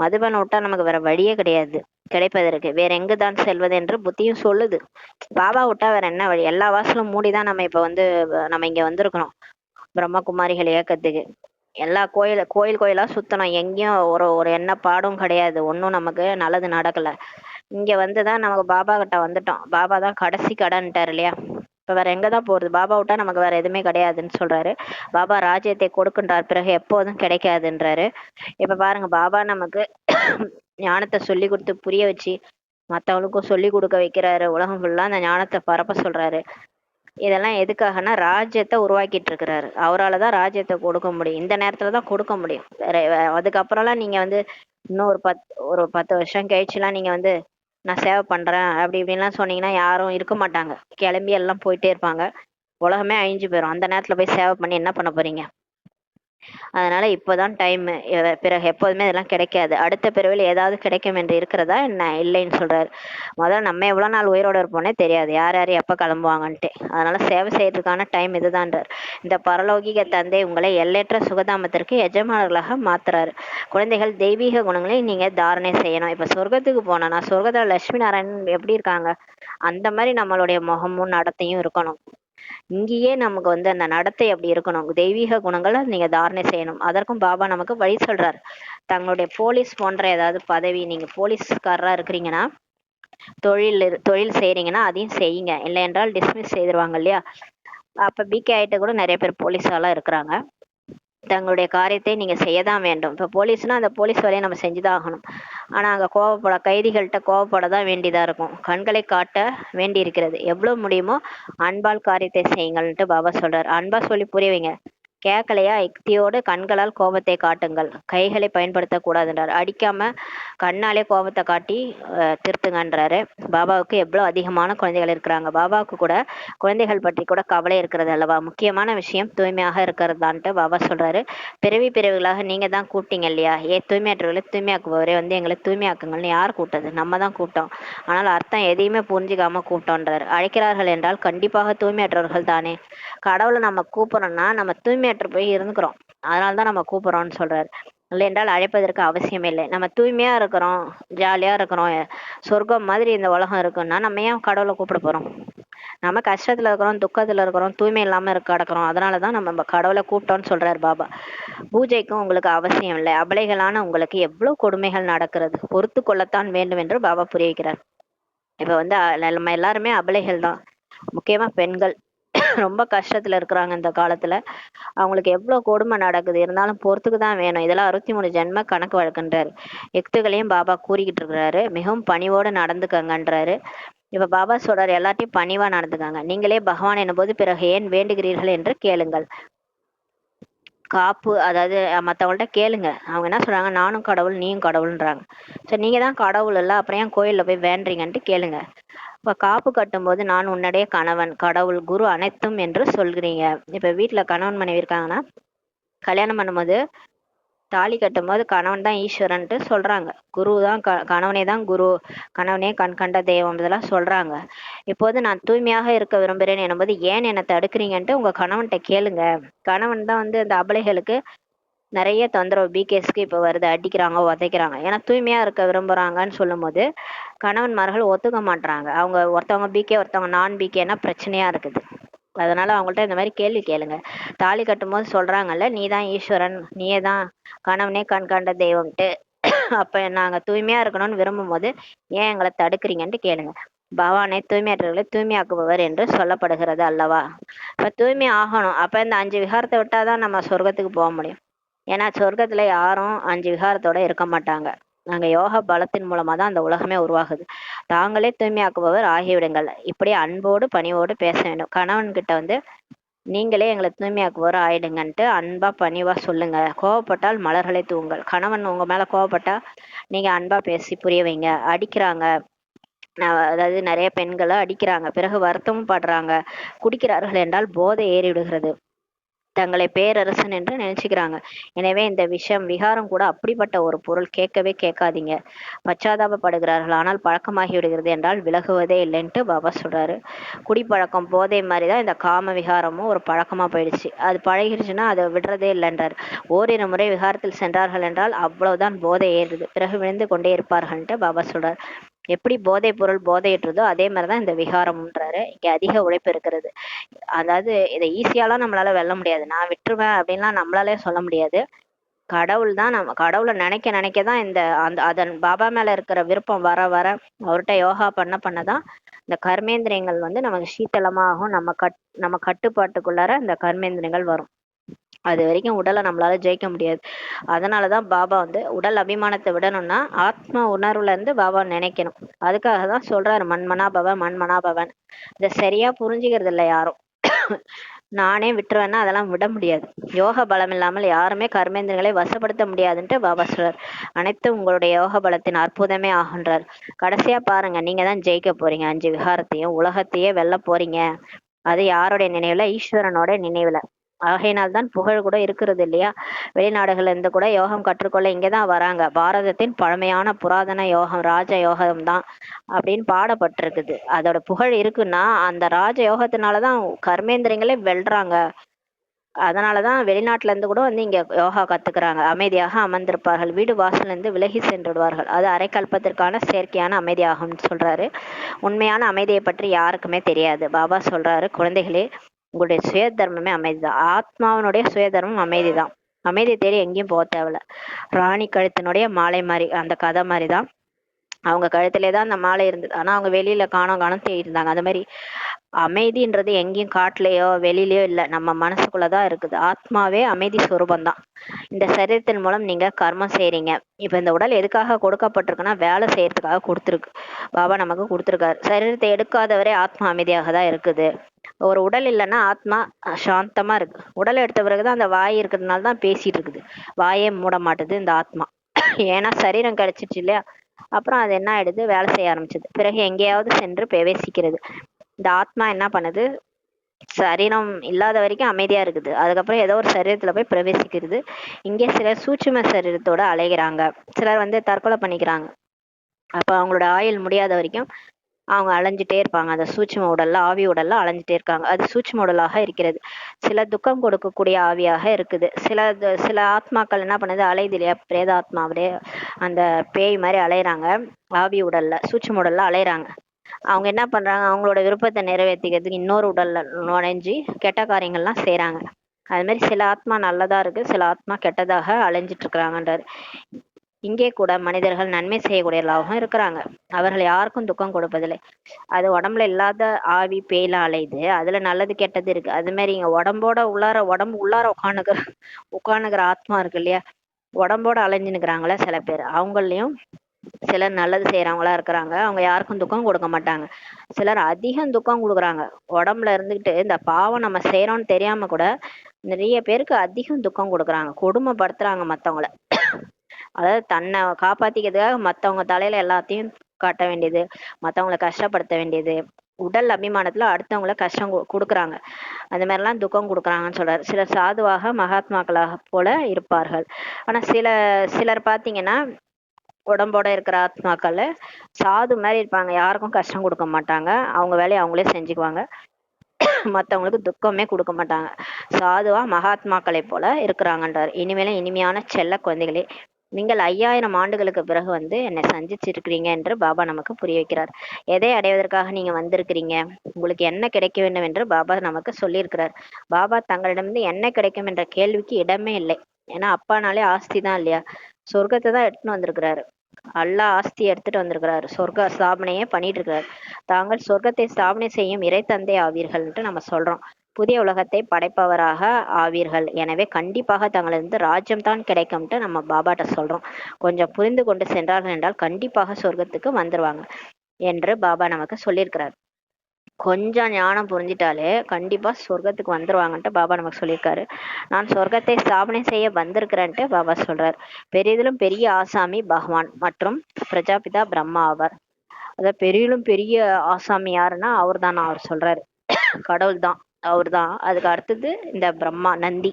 மதுபனை விட்டா நமக்கு வேற வழியே கிடையாது கிடைப்பதற்கு. வேற எங்குதான் செல்வது என்று புத்தியும் சொல்லுது. பாபா விட்டா வேற என்ன வழி? எல்லா வாசலும் மூடிதான் நம்ம இப்ப வந்து நம்ம இங்க வந்திருக்கிறோம் பிரம்மகுமாரிகள் இயக்கத்துக்கு. எல்லா கோயில் கோயிலா சுத்தணும், எங்கேயும் ஒரு ஒரு என்ன பாடும் கிடையாது, ஒன்றும் நமக்கு நல்லது நடக்கல. இங்க வந்துதான் நமக்கு பாபா கிட்ட வந்துட்டோம். பாபா தான் கடைசி கடன்ட்டார் இல்லையா? இப்போ வேற எங்கே தான் போகிறது? பாபா விட்டா நமக்கு வேற எதுவுமே கிடையாதுன்னு சொல்றாரு. பாபா ராஜ்யத்தை கொடுக்கின்றார், பிறகு எப்போதும் கிடைக்காதுன்றாரு. இப்போ பாருங்க, பாபா நமக்கு ஞானத்தை சொல்லி கொடுத்து புரிய வச்சு மற்றவங்களுக்கும் சொல்லி கொடுக்க வைக்கிறாரு. உலகம் ஃபுல்லாக அந்த ஞானத்தை பரப்ப சொல்றாரு. இதெல்லாம் எதுக்காகனா ராஜ்யத்தை உருவாக்கிட்டு இருக்கிறாரு. அவரால் தான் ராஜ்யத்தை கொடுக்க முடியும். இந்த நேரத்தில் தான் கொடுக்க முடியும். அதுக்கப்புறம்லாம் நீங்கள் வந்து இன்னும் ஒரு 10 வருஷம் கழிச்சுலாம் நீங்கள் வந்து நான் சேவை பண்ணுறேன் அப்படி இப்படின்லாம் சொன்னீங்கன்னா யாரும் இருக்க மாட்டாங்க. கிளம்பி எல்லாம் போயிட்டே இருப்பாங்க. உலகமே அழிஞ்சு போயிடும். அந்த நேரத்தில் போய் சேவை பண்ணி என்ன பண்ண போறீங்க? அதனால இப்போதான் டைம். பிறகு எப்போதுமே இதெல்லாம் கிடைக்காது. அடுத்த பிறவியில் ஏதாவது கிடைக்கும் என்று இருக்கிறதா என்ன? இல்லைன்னு சொல்றாரு. முதல்ல நம்ம எவ்வளோ நாள் உயிரோட இருப்போனே தெரியாது, யார் யார் எப்போ கிளம்புவாங்கன்ட்டு. அதனால சேவை செய்யறதுக்கான டைம் இதுதான்றார். இந்த பரலோகிக தந்தை உங்களை எல்லையற்ற சுகதாமத்திற்கு எஜமானர்களாக மாத்துறாரு. குழந்தைகள், தெய்வீக குணங்களை நீங்க தாரணை செய்யணும். இப்ப சொர்க்கத்துக்கு போனோம்னா சொர்க்கத்துல லட்சுமி நாராயணன் எப்படி இருக்காங்க அந்த மாதிரி நம்மளுடைய முகமும் நடத்தையும் இருக்கணும். இங்கேயே நமக்கு வந்து அந்த நடத்தை அப்படி இருக்கணும். தெய்வீக குணங்களை நீங்க தாரணை செய்யணும். அதற்கும் பாபா நமக்கு வழி சொல்றாரு. தங்களுடைய போலீஸ் போன்ற ஏதாவது பதவி, நீங்க போலீஸ்காரரா இருக்கிறீங்கன்னா, தொழில் செய்யறீங்கன்னா அதையும் செய்யுங்க. இல்லை என்றால் டிஸ்மிஸ் செய்திருவாங்க இல்லையா? அப்ப பிகே ஆயிட்ட கூட நிறைய பேர் போலீஸாலாம் இருக்கிறாங்க. தங்களுடைய காரியத்தை நீங்க செய்யதான் வேண்டும். இப்போ போலீஸ்னா அந்த போலீஸ் வேலையை நம்ம செஞ்சுதான் ஆகணும். ஆனா அங்க கைதிகள்கிட்ட கோவப்பட தான் வேண்டியதா இருக்கும். கண்களை காட்ட வேண்டி இருக்கிறது. எவ்வளவு முடியுமோ அன்பால் காரியத்தை செய்யுங்கள்ன்ட்டு பாபா சொல்றாரு. அன்பா சொல்லி புரிய வைங்க. கேட்கலையா, யுக்தியோடு கண்களால் கோபத்தை காட்டுங்கள். கைகளை பயன்படுத்தக்கூடாதுன்றார். அடிக்காம கண்ணாலே கோபத்தை காட்டி திருத்துங்கன்றாரு. பாபாவுக்கு எவ்வளோ அதிகமான குழந்தைகள் இருக்கிறாங்க. பாபாவுக்கு கூட குழந்தைகள் பற்றி கூட கவலை இருக்கிறது அல்லவா? முக்கியமான விஷயம் தூய்மையாக இருக்கிறதான்ட்டு பாபா சொல்றாரு. பிறவிகளாக நீங்க தான் கூப்பிட்டீங்க இல்லையா? தூய்மையற்றவர்களை தூய்மையாக்குபவரே வந்து எங்களை தூய்மையாக்குங்கள்னு யார் கூப்பிட்டது? நம்ம தான் கூப்பிட்டோம். ஆனால் அர்த்தம் எதையுமே புரிஞ்சுக்காம கூப்பிட்டோன்றாரு. அழைக்கிறார்கள் என்றால் கண்டிப்பாக தூய்மையற்றவர்கள் தானே. கடவுளை நம்ம கூப்பிடறோம்னா நம்ம தூய்மையற்ற போய் இருந்துக்கிறோம். அதனாலதான் நம்ம கூப்பிடுறோம்னு சொல்றாரு. இல்லை என்றால் அழைப்பதற்கு அவசியமே இல்லை. நம்ம தூய்மையா இருக்கிறோம், ஜாலியா இருக்கிறோம், சொர்க்கம் மாதிரி இந்த உலகம் இருக்குன்னா நம்ம ஏன் கடவுளை கூப்பிட போறோம்? நம்ம கஷ்டத்துல இருக்கிறோம், துக்கத்துல இருக்கிறோம், தூய்மை இல்லாம கிடக்கிறோம். அதனாலதான் நம்ம கடவுளை கூப்பிட்டோம்னு சொல்றாரு பாபா. பூஜைக்கும் உங்களுக்கு அவசியம் இல்லை. அபலைகளான உங்களுக்கு எவ்வளவு கொடுமைகள் நடக்கிறது, பொறுத்து கொள்ளத்தான் வேண்டும் என்று பாபா புரிய வைக்கிறார். இப்ப வந்து நம்ம எல்லாருமே அபலைகள் தான். முக்கியமா பெண்கள் ரொம்ப கஷ்டத்துல இருக்கிறாங்க இந்த காலத்துல. அவங்களுக்கு எவ்வளவு கொடுமை நடக்குது, இருந்தாலும் பொறுத்துக்கு தான் வேணும். இதெல்லாம் 63 ஜென்ம கணக்கு வழக்குன்றாரு. யுக்திகளையும் பாபா கூறிக்கிட்டு இருக்கிறாரு. மிகவும் பணிவோடு நடந்துக்கங்கன்றாரு. இப்ப பாபா சொல்றாரு, எல்லாத்தையும் பணிவா நடந்துக்காங்க. நீங்களே பகவான் என்னும் போது பிறகு ஏன் வேண்டுகிறீர்கள் என்று கேளுங்கள். காப்பு, அதாவது மற்றவங்கள்ட்ட கேளுங்க. அவங்க என்ன சொல்றாங்க, நானும் கடவுள் நீயும் கடவுள்ன்றாங்க. சரி, நீங்க தான் கடவுள் இல்லை, அப்புறம் ஏன் கோயிலில் போய் வேண்டுறீங்கன்ட்டு கேளுங்க. இப்போ காப்பு கட்டும்போது நான் உன்னுடைய கணவன், கடவுள், குரு அனைத்தும் என்று சொல்கிறீங்க. இப்போ வீட்டில் கணவன் மனைவி இருக்காங்கன்னா கல்யாணம் பண்ணும்போது தாலி கட்டும்போது கணவன் தான் ஈஸ்வரன்ட்டு சொல்றாங்க. குரு தான் கணவனே தான் குரு, கணவனே கண் கண்ட தெய்வம், இதெல்லாம் சொல்றாங்க. இப்போது நான் தூய்மையாக இருக்க விரும்புகிறேன் என்னும்போது ஏன் என்னை தடுக்கிறீங்கன்ட்டு உங்க கணவன்கிட்ட கேளுங்க. கணவன் தான் வந்து இந்த அபலைகளுக்கு நிறைய தொந்தரவு பிகேஸ்க்கு இப்போ வருது, அடிக்கிறாங்க, உதைக்கிறாங்க. ஏன்னா தூய்மையா இருக்க விரும்புறாங்கன்னு சொல்லும் போது கணவன்மார்கள் ஒத்துக்க மாட்டாங்க. அவங்க ஒருத்தவங்க பிகே ஒருத்தவங்க நான் பிகேன்னா பிரச்சனையா இருக்குது. அதனால அவங்கள்ட்ட இந்த மாதிரி கேள்வி கேளுங்க. தாலி கட்டும்போது சொல்றாங்கல்ல, நீ தான் ஈஸ்வரன், நீயே தான் கணவனே கண் கண்ட தெய்வம்ட்டு. அப்ப நாங்க தூய்மையா இருக்கணும்னு விரும்பும் போது ஏன் எங்களை தடுக்கிறீங்கன்ட்டு கேளுங்க. பகவானை தூய்மையற்றவர்களை தூய்மையாக்குபவர் என்று சொல்லப்படுகிறது அல்லவா? இப்ப தூய்மை ஆகணும். அப்ப இந்த 5 விகாரத்தை விட்டாதான் நம்ம சொர்க்கத்துக்கு போக முடியும். ஏன்னா சொர்க்கத்துல யாரும் 5 விகாரத்தோட இருக்க மாட்டாங்க. நாங்க யோக பலத்தின் மூலமா தான் அந்த உலகமே உருவாகுது. தாங்களே தூய்மையாக்குபவர் ஆகிவிடுங்கள். இப்படி அன்போடு பணிவோடு பேச வேண்டும். கணவன் கிட்ட வந்து நீங்களே எங்களை தூய்மையாக்குபவர் ஆயிடுங்கன்ட்டு அன்பா பணிவா சொல்லுங்க. கோவப்பட்டால் மலர்களை தூவுங்கள். கணவன் உங்க மேல கோவப்பட்டா நீங்க அன்பா பேசி புரிய வைங்க. அடிக்கிறாங்க, அதாவது நிறைய பெண்களை அடிக்கிறாங்க, பிறகு வருத்தமும் படுறாங்க, குடிக்கிறார்கள் என்றால் போதை ஏறி விடுகிறது, தங்களை பேரரசன் என்று நினைச்சுக்கிறாங்க. எனவே இந்த விஷயம் விகாரம் கூட அப்படிப்பட்ட ஒரு பொருள், கேட்கவே கேட்காதீங்க. பச்சாதாபப்படுகிறார்கள், ஆனால் பழக்கமாகி விடுகிறது என்றால் விலகுவதே இல்லைன்ட்டு பாபா சொல்றாரு. குடிப்பழக்கம் போதை மாதிரிதான் இந்த காம விகாரமும் ஒரு பழக்கமா போயிடுச்சு. அது பழகிடுச்சுன்னா அதை விடுறதே இல்லைன்றார். ஓரிரு முறை விகாரத்தில் சென்றார்கள் என்றால் அவ்வளவுதான், போதை ஏறுது, பிறகு விழுந்து கொண்டே இருப்பார்கள்ன்ட்டு பாபா சொல்றார். எப்படி போதை பொருள் போதையிட்டுறதோ அதே மாதிரிதான் இந்த விகாரம்ன்றாரு. இங்க அதிக உழைப்பு இருக்கிறது. அதாவது இதை ஈஸியாலாம் நம்மளால வெல்ல முடியாது. நான் விட்டுருவேன் அப்படின்லாம் நம்மளாலே சொல்ல முடியாது. கடவுள் தான், நம்ம கடவுளை நினைக்க நினைக்கதான் இந்த அதன் பாபா மேல இருக்கிற விருப்பம் வர வர அவர்கிட்ட யோகா பண்ண பண்ணதான் இந்த கர்மேந்திரியங்கள் வந்து நமக்கு சீத்தளமாகும். நம்ம கட்டுப்பாட்டுக்குள்ளார இந்த கர்மேந்திரியங்கள் வரும். அது வரைக்கும் உடலை நம்மளால ஜெயிக்க முடியாது. அதனாலதான் பாபா வந்து உடல் அபிமானத்தை விடணும்னா ஆத்ம உணர்வுல இருந்து பாபா நினைக்கணும். அதுக்காக தான் சொல்றாரு மண்மனாபவன் மண்மனாபவன். இதை சரியா புரிஞ்சுக்கிறது இல்லை யாரும். நானே விட்டுருவேன்னா அதெல்லாம் விட முடியாது. யோக பலம் இல்லாமல் யாருமே கர்மேந்திரங்களை வசப்படுத்த முடியாதுன்ட்டு பாபா சொல்றார். அனைத்து உங்களுடைய யோக பலத்தின் அற்புதமே ஆகுன்றார். கடைசியா பாருங்க, நீங்க தான் ஜெயிக்க போறீங்க. 5 விகாரத்தையும் உலகத்தையே வெல்ல போறீங்க. அது யாருடைய நினைவுல? ஈஸ்வரனோட நினைவுல. ஆகையினால் தான் புகழ் கூட இருக்கிறது இல்லையா? வெளிநாடுகள்ல இருந்து கூட யோகம் கற்றுக்கொள்ள இங்கதான் வராங்க. பாரதத்தின் பழமையான புராதன யோகம் ராஜ யோகம் தான் அப்படின்னு பாடப்பட்டிருக்குது. அதோட புகழ் இருக்குன்னா அந்த ராஜ யோகத்தினாலதான் கர்மேந்திரங்களே வெல்றாங்க. அதனாலதான் வெளிநாட்டுல இருந்து கூட வந்து இங்க யோகா கத்துக்கிறாங்க. அமைதியாக அமர்ந்திருப்பார்கள், வீடு வாசல்ல இருந்து விலகி சென்று விடுவார்கள். அது அரைக்கல்பத்திற்கான செயற்கையான அமைதியாகும்னு சொல்றாரு. உண்மையான அமைதியை பற்றி யாருக்குமே தெரியாது. பாபா சொல்றாரு, குழந்தைகளே, உங்களுடைய சுய தர்மமே அமைதிதான். ஆத்மாவனுடைய சுய தர்மம் அமைதிதான். அமைதியை தேடி எங்கேயும் போக தேவையில்ல. ராணி கழுத்தினுடைய மாலை மாதிரி அந்த கதை மாதிரிதான். அவங்க கழுத்திலே தான் அந்த மாலை இருந்தது. ஆனா அவங்க வெளியில காணோம் தேடி இருந்தாங்க. அந்த மாதிரி அமைதின்றது எங்கேயும் காட்டுலயோ வெளியிலயோ இல்லை, நம்ம மனசுக்குள்ளதான் இருக்குது. ஆத்மாவே அமைதி சுரூபந்தான். இந்த சரீரத்தின் மூலம் நீங்க கர்மம் செய்றீங்க. இப்ப இந்த உடல் எதுக்காக கொடுக்கப்பட்டிருக்குன்னா வேலை செய்யறதுக்காக கொடுத்துருக்கு. பாபா நமக்கு கொடுத்துருக்காரு. சரீரத்தை எடுக்காதவரை ஆத்மா அமைதியாக தான் இருக்குது. ஒரு உடல் இல்லைன்னா ஆத்மா சாந்தமா இருக்கு. உடல் எடுத்த பிறகுதான் அந்த வாய் இருக்கிறதுனால தான் பேசிட்டு இருக்குது. வாயே மூட மாட்டுது இந்த ஆத்மா. ஏன்னா சரீரம் கிடைச்சிச்சு இல்லையா? அப்புறம் அது என்ன ஆயிடுது? வேலை செய்ய ஆரம்பிச்சது. பிறகு எங்கேயாவது சென்று பிரவேசிக்கிறது. இந்த ஆத்மா என்ன பண்ணுது? சரீரம் இல்லாத வரைக்கும் அமைதியா இருக்குது. அதுக்கப்புறம் ஏதோ ஒரு சரீரத்துல போய் பிரவேசிக்கிறது. இங்கே சிலர் சூட்சும சரீரத்தோட அலைகிறாங்க. சிலர் வந்து தற்கொலை பண்ணிக்கிறாங்க. அப்ப அவங்களோட ஆயுள் முடியாத வரைக்கும் அவங்க அலைஞ்சிட்டே இருப்பாங்க. அந்த சூட்சும உடல்ல ஆவி உடல்ல அலைஞ்சிட்டே இருக்காங்க. அது சூட்சும உடலாக இருக்கிறது. சில துக்கம் கொடுக்கக்கூடிய ஆவியாக இருக்குது. சில ஆத்மாக்கள் என்ன பண்ணுது? அலையுது இல்லையா? பிரேதாத்மாவிலே அந்த பேய் மாதிரி அலையிறாங்க. ஆவி உடல்ல சூட்சும உடல்ல அலையிறாங்க. அவங்க என்ன பண்றாங்க? அவங்களோட விருப்பத்தை நிறைவேற்றிக்கிறதுக்கு இன்னொரு உடல்ல நுழைஞ்சு கெட்ட காரியங்கள்லாம் செய்றாங்க. அது மாதிரி சில ஆத்மா நல்லதா இருக்கு, சில ஆத்மா கெட்டதாக அலைஞ்சிட்டு இருக்கிறாங்கன்றாரு. இங்கே கூட மனிதர்கள் நன்மை செய்யக்கூடியவர்களாகவும் இருக்கிறாங்க. அவர்கள் யாருக்கும் துக்கம் கொடுப்பதில்லை. அது உடம்புல இல்லாத ஆவி பேய்லாம் அலையுது. அதுல நல்லது கெட்டது இருக்கு. அது மாதிரி இங்க உடம்பு உள்ளார உட்காந்துக்கிற ஆத்மா இருக்கு இல்லையா? உடம்போட அலைஞ்சுன்னுக்குறாங்களே சில பேர், அவங்களையும் சிலர் நல்லது செய்யறவங்களா இருக்கிறாங்க. அவங்க யாருக்கும் துக்கம் கொடுக்க மாட்டாங்க. சிலர் அதிகம் துக்கம் கொடுக்குறாங்க. உடம்புல இருந்துகிட்டு இந்த பாவம் நம்ம செய்யறோம்னு தெரியாம கூட நிறைய பேருக்கு அதிகம் துக்கம் கொடுக்குறாங்க. கொடுமைப்படுத்துறாங்க மத்தவங்கள. அதாவது தன்னை காப்பாத்திக்கிறதுக்காக மத்தவங்க தலையில எல்லாத்தையும் காட்ட வேண்டியது, மத்தவங்களை கஷ்டப்படுத்த வேண்டியது, உடல் அபிமானத்துல அடுத்தவங்களை கஷ்டம் கொடுக்குறாங்க. அந்த மாதிரிலாம் துக்கம் கொடுக்குறாங்கன்னு சொல்றாரு. சிலர் சாதுவாக மகாத்மாக்களாக போல இருப்பார்கள். ஆனா சிலர் பாத்தீங்கன்னா உடம்போட இருக்கிற ஆத்மாக்கள் சாது மாதிரி இருப்பாங்க. யாருக்கும் கஷ்டம் கொடுக்க மாட்டாங்க. அவங்க வேலையை அவங்களே செஞ்சுக்குவாங்க. மத்தவங்களுக்கு துக்கமே கொடுக்க மாட்டாங்க. சாதுவா மகாத்மாக்களை போல இருக்கிறாங்கன்றார். இனிமேலும் இனிமையான செல்ல குழந்தைகளே, நீங்கள் 5000 ஆண்டுகளுக்கு பிறகு வந்து என்னை சந்திச்சிருக்கிறீங்க என்று பாபா நமக்கு புரிய வைக்கிறார். எதை அடைவதற்காக நீங்க வந்திருக்கிறீங்க? உங்களுக்கு என்ன கிடைக்க வேண்டும் என்று பாபா நமக்கு சொல்லியிருக்கிறார். பாபா தங்களிடமிருந்து என்ன கிடைக்கும் என்ற கேள்விக்கு இடமே இல்லை. ஏன்னா அப்பானாலே ஆஸ்தி தான் இல்லையா? சொர்க்கத்தை தான் எடுத்துன்னு வந்திருக்கிறாரு. அல்லா ஆஸ்தி எடுத்துட்டு வந்திருக்கிறாரு. சொர்க்க ஸ்தாபனையே பண்ணிட்டு இருக்கிறாரு. தாங்கள் சொர்க்கத்தை ஸ்தாபனை செய்யும் இறை தந்தை ஆவீர்கள்ன்ட்டு நம்ம சொல்றோம். புதிய உலகத்தை படைப்பவராக ஆவீர்கள். எனவே கண்டிப்பாக தங்களிருந்து ராஜ்யம் தான் கிடைக்கும்ட்டு நம்ம பாபாட்ட சொல்றோம். கொஞ்சம் புரிந்து கொண்டு சென்றார்கள் என்றால் கண்டிப்பாக சொர்க்கத்துக்கு வந்துருவாங்க என்று பாபா நமக்கு சொல்லியிருக்கிறார். கொஞ்சம் ஞானம் புரிஞ்சிட்டாலே கண்டிப்பா சொர்க்கத்துக்கு வந்துருவாங்கன்ட்டு பாபா நமக்கு சொல்லியிருக்காரு. நான் சொர்க்கத்தை ஸ்தாபனை செய்ய வந்திருக்கிறேன்ட்டு பாபா சொல்றாரு. பெரியதிலும் பெரிய ஆசாமி பகவான் மற்றும் பிரஜாபிதா பிரம்மா ஆவார். அதாவது பெரியலும் பெரிய ஆசாமி யாருன்னா அவர் தான். அவர் சொல்றாரு, கடவுள் தான், அவர் தான். அதுக்கு அடுத்தது இந்த பிரம்மா, நந்தி.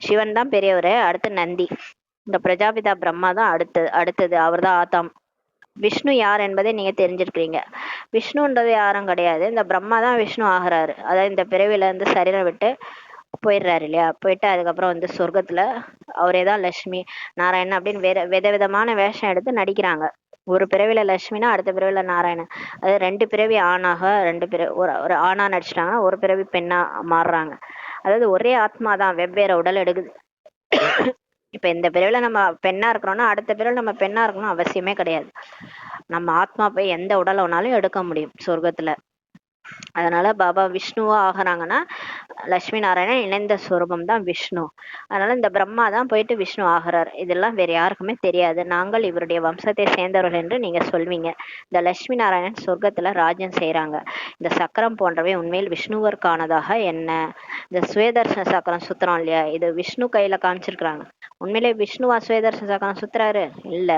சிவன் தான் பெரியவர், அடுத்து நந்தி. இந்த பிரஜாபிதா பிரம்மா தான் அடுத்தது அவர் தான் ஆதாம். விஷ்ணு யார் என்பதை நீங்க தெரிஞ்சிருக்கிறீங்க. விஷ்ணுன்றது யாரும் கிடையாது, இந்த பிரம்மா தான் விஷ்ணு ஆகிறாரு. அதாவது இந்த பிறவில இருந்து சரீரம் விட்டு போயிடுறாரு இல்லையா? போயிட்டு அதுக்கப்புறம் வந்து சொர்க்கத்துல அவரே தான் லட்சுமி நாராயணன் அப்படின்னு விதவிதமான வேஷம் எடுத்து நடிக்கிறாங்க. ஒரு பிறவில லட்சுமினா அடுத்த பிறவில நாராயணன். அது 2 பிறவி ஆணாக, 2 பிறவி ஒரு ஆணா நடிச்சிட்டாங்கன்னா ஒரு பிறவி பெண்ணா மாறுறாங்க. அதாவது ஒரே ஆத்மா தான் வெவ்வேறு உடல் எடுக்குது. இப்ப இந்த பிறவில நம்ம பெண்ணா இருக்கிறோம்னா அடுத்த பிறவில நம்ம பெண்ணா இருக்கணும் அவசியமே கிடையாது. நம்ம ஆத்மா போய் எந்த உடலை வேணாலும் எடுக்க முடியும் சொர்க்கத்துல. அதனால பாபா விஷ்ணுவா ஆகுறாங்கன்னா லட்சுமி நாராயணன் இணைந்த ஸ்வரூபம் தான் விஷ்ணு. அதனால இந்த பிரம்மா தான் போயிட்டு விஷ்ணு ஆகிறார். இதெல்லாம் வேற யாருக்குமே தெரியாது. நாங்கள் இவருடைய வம்சத்தை சேர்ந்தவர்கள் என்று நீங்க சொல்வீங்க. இந்த லட்சுமி நாராயணன் சொர்க்கத்துல ராஜ்யம் செய்யறாங்க. இந்த சக்கரம் போன்றவை உண்மையில் விஷ்ணுவர்க்கானதாக என்ன? இந்த சுயதர்சன சக்கரம் சுத்துறோம் இல்லையா, இது விஷ்ணு கையில காமிச்சிருக்கிறாங்க. உண்மையிலே விஷ்ணுவா சுயதர்சன சக்கரம் சுத்துறாரு இல்ல.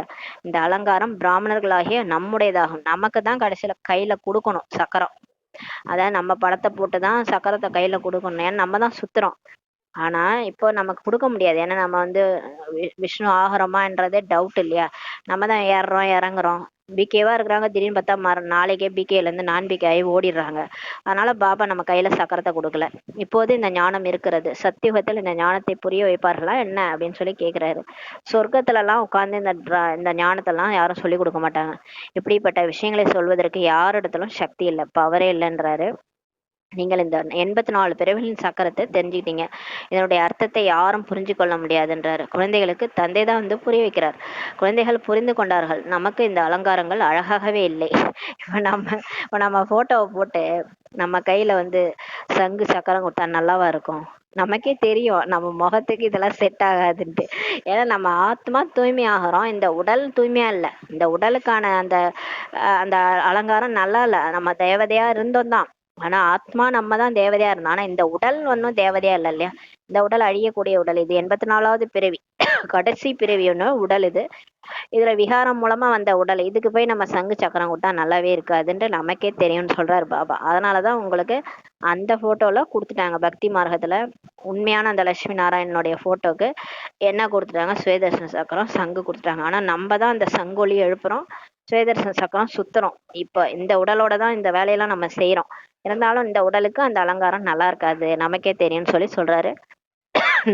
இந்த அலங்காரம் பிராமணர்களாகிய நம்முடையதாகும். நமக்கு தான் கடைசியில கையில கொடுக்கணும் சக்கரம். அதான் நம்ம படத்தை போட்டுதான் சக்கரத்தை கையில கொடுக்கணும். ஏன்னா நம்ம தான் சுத்துறோம். ஆனா இப்போ நமக்கு கொடுக்க முடியாது. ஏன்னா நம்ம வந்து விஷ்ணு ஆகிறோமான்றதே டவுட் இல்லையா. நம்ம தான் ஏறுறோம் இறங்குறோம். பிகேவா இருக்கிறாங்க, திடீர்னு பார்த்தா நாளைக்கே பிகேல இருந்து நான் பிகே ஆகி ஓடிடுறாங்க. அதனால பாபா நம்ம கையில சக்கரத்தை கொடுக்கல. இப்போது இந்த ஞானம் இருக்கிறது. சத்தியுகத்தில் இந்த ஞானத்தை புரிய வைப்பார்களா என்ன அப்படின்னு சொல்லி கேக்குறாரு. சொர்க்கத்துல எல்லாம் உட்கார்ந்து இந்த ஞானத்தெல்லாம் யாரும் சொல்லி கொடுக்க மாட்டாங்க. இப்படிப்பட்ட விஷயங்களை சொல்வதற்கு யாரிடத்திலும் சக்தி இல்லை, பவரே இல்லைன்றாரு. நீங்கள் இந்த 84 பிறவிகளின் சக்கரத்தை தெரிஞ்சுக்கிட்டீங்க. இதனுடைய அர்த்தத்தை யாரும் புரிஞ்சு கொள்ள முடியாதுன்றாரு. குழந்தைகளுக்கு தந்தை தான் வந்து புரிய வைக்கிறார். குழந்தைகள் புரிந்து கொண்டார்கள். நமக்கு இந்த அலங்காரங்கள் அழகாகவே இல்லை. இப்போ நம்ம போட்டோவை போட்டு நம்ம கையில வந்து சங்கு சக்கரம் கொடுத்தா நல்லாவா இருக்கும்? நமக்கே தெரியும் நம்ம முகத்துக்கு இதெல்லாம் செட் ஆகாதுன்ட்டு. ஏன்னா நம்ம ஆத்மா தூய்மை ஆகிறோம், இந்த உடல் தூய்மையா இல்லை. இந்த உடலுக்கான அந்த அந்த அலங்காரம் நல்லா இல்லை. நம்ம தேவதையா இருந்தோம் தான். ஆனா ஆத்மா நம்ம தான் தேவதையா இருந்தோம். ஆனா இந்த உடல் ஒன்றும் தேவதையா இல்லை இல்லையா. இந்த உடல் அழியக்கூடிய உடல். இது 84வது பிறவி, கடைசி பிறவி ஒண்ணு உடல் இது. இதுல விகாரம் மூலமா வந்த உடல். இதுக்கு போய் நம்ம சங்கு சக்கரம் கொடுத்தா நல்லாவே இருக்காதுன்ட்டு நமக்கே தெரியும்னு சொல்றாரு பாபா. அதனாலதான் உங்களுக்கு அந்த போட்டோல கொடுத்துட்டாங்க. பக்தி மார்க்கத்துல உண்மையான அந்த லட்சுமி நாராயணனுடைய போட்டோக்கு என்ன கொடுத்துட்டாங்க? சுயதர்சன சக்கரம், சங்கு கொடுத்துட்டாங்க. ஆனா நம்ம தான் அந்த சங்கொலி எழுப்புறோம், சுயதர்சன சக்கரம் சுத்துறோம். இப்ப இந்த உடலோட தான் இந்த வேலையெல்லாம் நம்ம செய்யறோம். இருந்தாலும் இந்த உடலுக்கு அந்த அலங்காரம் நல்லா இருக்காது, நமக்கே தெரியும்னு சொல்றாரு.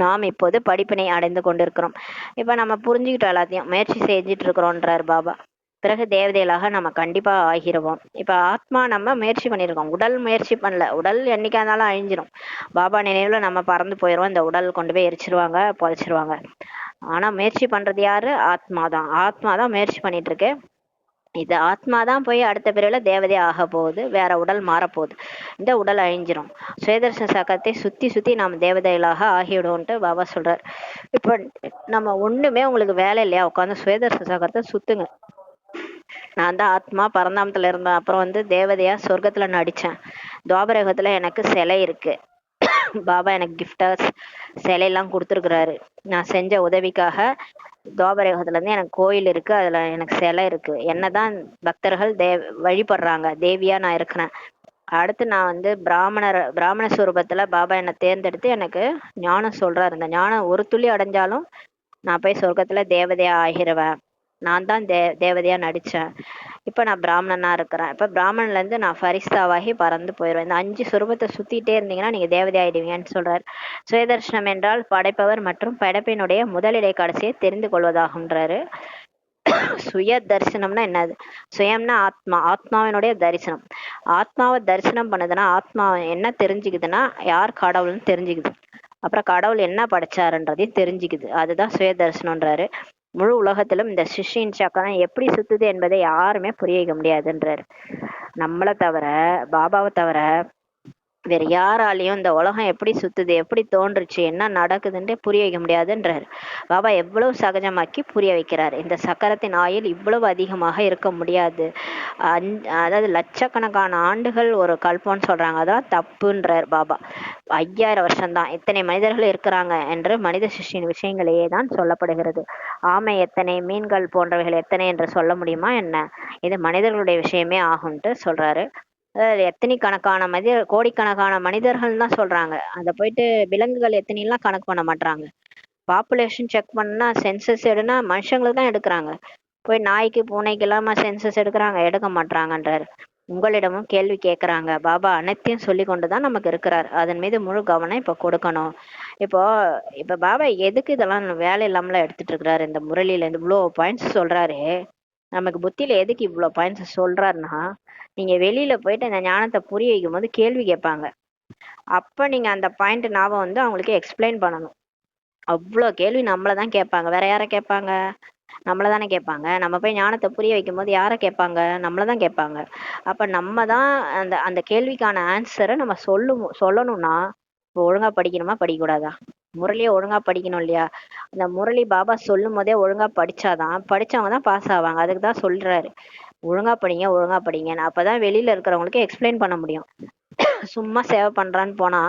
நாம் இப்போது படிப்பினை அடைந்து கொண்டிருக்கிறோம். இப்ப நம்ம புரிஞ்சுக்கிட்டோம், எல்லாத்தையும் முயற்சி செஞ்சுட்டு இருக்கிறோன்றார் பாபா. பிறகு தேவதைகளாக நம்ம கண்டிப்பா ஆகிருவோம். இப்ப ஆத்மா நம்ம முயற்சி பண்ணியிருக்கோம், உடல் முயற்சி பண்ணல. உடல் என்னைக்கா இருந்தாலும் அழிஞ்சிரும். பாபா நினைவுல நம்ம பறந்து போயிடுவோம். இந்த உடல் கொண்டு போய் எரிச்சிருவாங்க, புதைச்சிருவாங்க. ஆனா முயற்சி பண்றது யாரு? ஆத்மாதான். ஆத்மாதான் முயற்சி பண்ணிட்டு இருக்கு. இது ஆத்மாதான் போய் அடுத்த பிறவில தேவதையா ஆக போகுது, வேற உடல் மாறப்போகுது. இந்த உடல் அழிஞ்சிரும். சுயதர்சன சக்கரத்தை சுத்தி சுத்தி நாம் தேவதைகளாக ஆகிவிடுவோம்ட்டு பாபா சொல்றார். இப்ப நம்ம ஒண்ணுமே உங்களுக்கு வேலை இல்லையா, உட்காந்து சுயதர்சன சக்கரத்தை சுத்துங்க. நான் தான் ஆத்மா பரந்தாமத்துல இருந்தேன், அப்புறம் வந்து தேவதையா சொர்க்கத்துல நடிச்சேன். துவாபரகத்துல எனக்கு சிலை இருக்கு. பாபா எனக்கு கிஃப்டா சிலையெல்லாம் கொடுத்துருக்குறாரு. நான் செஞ்ச உதவிக்காக துவாபரயுகத்துல இருந்து எனக்கு கோயில் இருக்கு, அதுல எனக்கு சிலை இருக்கு. என்னதான் பக்தர்கள் வழிபடுறாங்க, தேவியா நான் இருக்கிறேன். அடுத்து நான் வந்து பிராமண சுரூபத்துல பாபா என்னை தேர்ந்தெடுத்து எனக்கு ஞானம் சொல்றாரு. இந்த ஞானம் ஒரு துளி அடைஞ்சாலும் நான் போய் சொர்க்கத்துல தேவதையா ஆகிருவேன். நான் தான் தேவதையா நடிச்சேன். இப்ப நான் பிராமணனா இருக்கிறேன். இப்ப பிராமணன்ல இருந்து நான் ஃபரிஸ்தாவாகி பறந்து போயிடுவேன். இந்த 5 சுரூபத்தை சுத்திட்டே இருந்தீங்கன்னா நீங்க தேவதை ஆயிடுவீங்கன்னு சொல்றாரு. சுயதர்ஷனம் என்றால் படைப்பவர் மற்றும் படைப்பினுடைய முதலிடை கடைசியை தெரிந்து கொள்வதாகுன்றாரு. சுய தரிசனம்னா என்னது? சுயம்னா ஆத்மா, ஆத்மாவினுடைய தரிசனம். ஆத்மாவை தரிசனம் பண்ணுதுன்னா ஆத்மா என்ன தெரிஞ்சுக்குதுன்னா யார் கடவுள்னு தெரிஞ்சுக்குது. அப்புறம் கடவுள் என்ன படைச்சாருன்றதையும் தெரிஞ்சுக்குது. அதுதான் சுய தரிசனம்ன்றாரு. முழு உலகத்திலும் இந்த சிஷ்யின் சக்கரம் எப்படி சுத்துது என்பதை யாருமே புரிய வைக்க முடியாதுன்றாரு. நம்மளை தவிர, பாபாவை தவிர வேற யாராலையும் இந்த உலகம் எப்படி சுத்துது, எப்படி தோன்றுச்சு, என்ன நடக்குதுன்றே புரிய வைக்க முடியாதுன்றாரு. பாபா எவ்வளவு சகஜமாக்கி புரிய வைக்கிறாரு. இந்த சக்கரத்தின் ஆயுள் இவ்வளவு அதிகமாக இருக்க முடியாது. அதாவது லட்சக்கணக்கான ஆண்டுகள் ஒரு கல்பம்னு சொல்றாங்க, அதான் தப்புன்றார் பாபா. 5000 வருஷம்தான். இத்தனை மனிதர்கள் இருக்கிறாங்க என்று மனித சிஷ்யின் விஷயங்களையே தான் சொல்லப்படுகிறது. ஆமை எத்தனை, மீன்கள் போன்றவைகள் எத்தனை என்று சொல்ல முடியுமா என்ன? இது மனிதர்களுடைய விஷயமே ஆகும்ட்டு சொல்றாரு. எத்தனை கணக்கான கோடிக்கணக்கான மனிதர்கள் தான் சொல்றாங்க. அதை போயிட்டு விலங்குகள் எத்தனைலாம் கணக்கு பண்ண மாட்டாங்க. பாப்புலேஷன் செக் பண்ணா சென்சஸ் எடுனா மனுஷங்களுக்கு தான் எடுக்கிறாங்க. போய் நாய்க்கு பூனைக்கு இல்லாம சென்சஸ் எடுக்க மாட்டாங்கன்றாரு. உங்களிடமும் கேள்வி கேட்கறாங்க. பாபா அனைத்தையும் சொல்லி கொண்டுதான் நமக்கு இருக்கிறார். அதன் மீது முழு கவனம் இப்ப கொடுக்கணும். இப்ப பாபா எதுக்கு இதெல்லாம் வேலை இல்லாமல எடுத்துட்டு இருக்கிறாரு? இந்த முரளியில இருந்து இவ்வளவு பாயிண்ட்ஸ் சொல்றாரு. நமக்கு புத்தியில எதுக்கு இவ்வளவு பாயிண்ட்ஸ் சொல்றாருன்னா, நீங்க வெளியில போயிட்டு அந்த ஞானத்தை புரிய வைக்கும் போது கேள்வி கேட்பாங்க. அப்ப நீங்க அந்த பாயிண்ட் ஞாபகம் வந்து அவங்களுக்கு எக்ஸ்பிளைன் பண்ணணும். அவ்வளோ கேள்வி நம்மளதான் கேட்பாங்க, வேற யார கேட்பாங்க? நம்மளை தானே கேட்பாங்க. நம்ம போய் ஞானத்தை புரிய வைக்கும் போது யாரை கேட்பாங்க? நம்மளை தான் கேட்பாங்க. அப்ப நம்ம தான் அந்த அந்த கேள்விக்கான ஆன்சரை நம்ம சொல்லணும்னா இப்போ ஒழுங்கா படிக்கணுமா படிக்கக்கூடாதா? முரளியை ஒழுங்கா படிக்கணும் இல்லையா? அந்த முரளி பாபா சொல்லும் போதே ஒழுங்கா படிச்சாதான் படிச்சவங்க தான் பாஸ் ஆவாங்க. அதுக்கு தான் சொல்றாரு ஒழுங்கா படிங்க ஒழுங்கா படிங்கன்னு. அப்பதான் வெளியில இருக்கிறவங்களுக்கு எக்ஸ்பிளைன் பண்ண முடியும். சும்மா சேவை பண்றான்னு போனா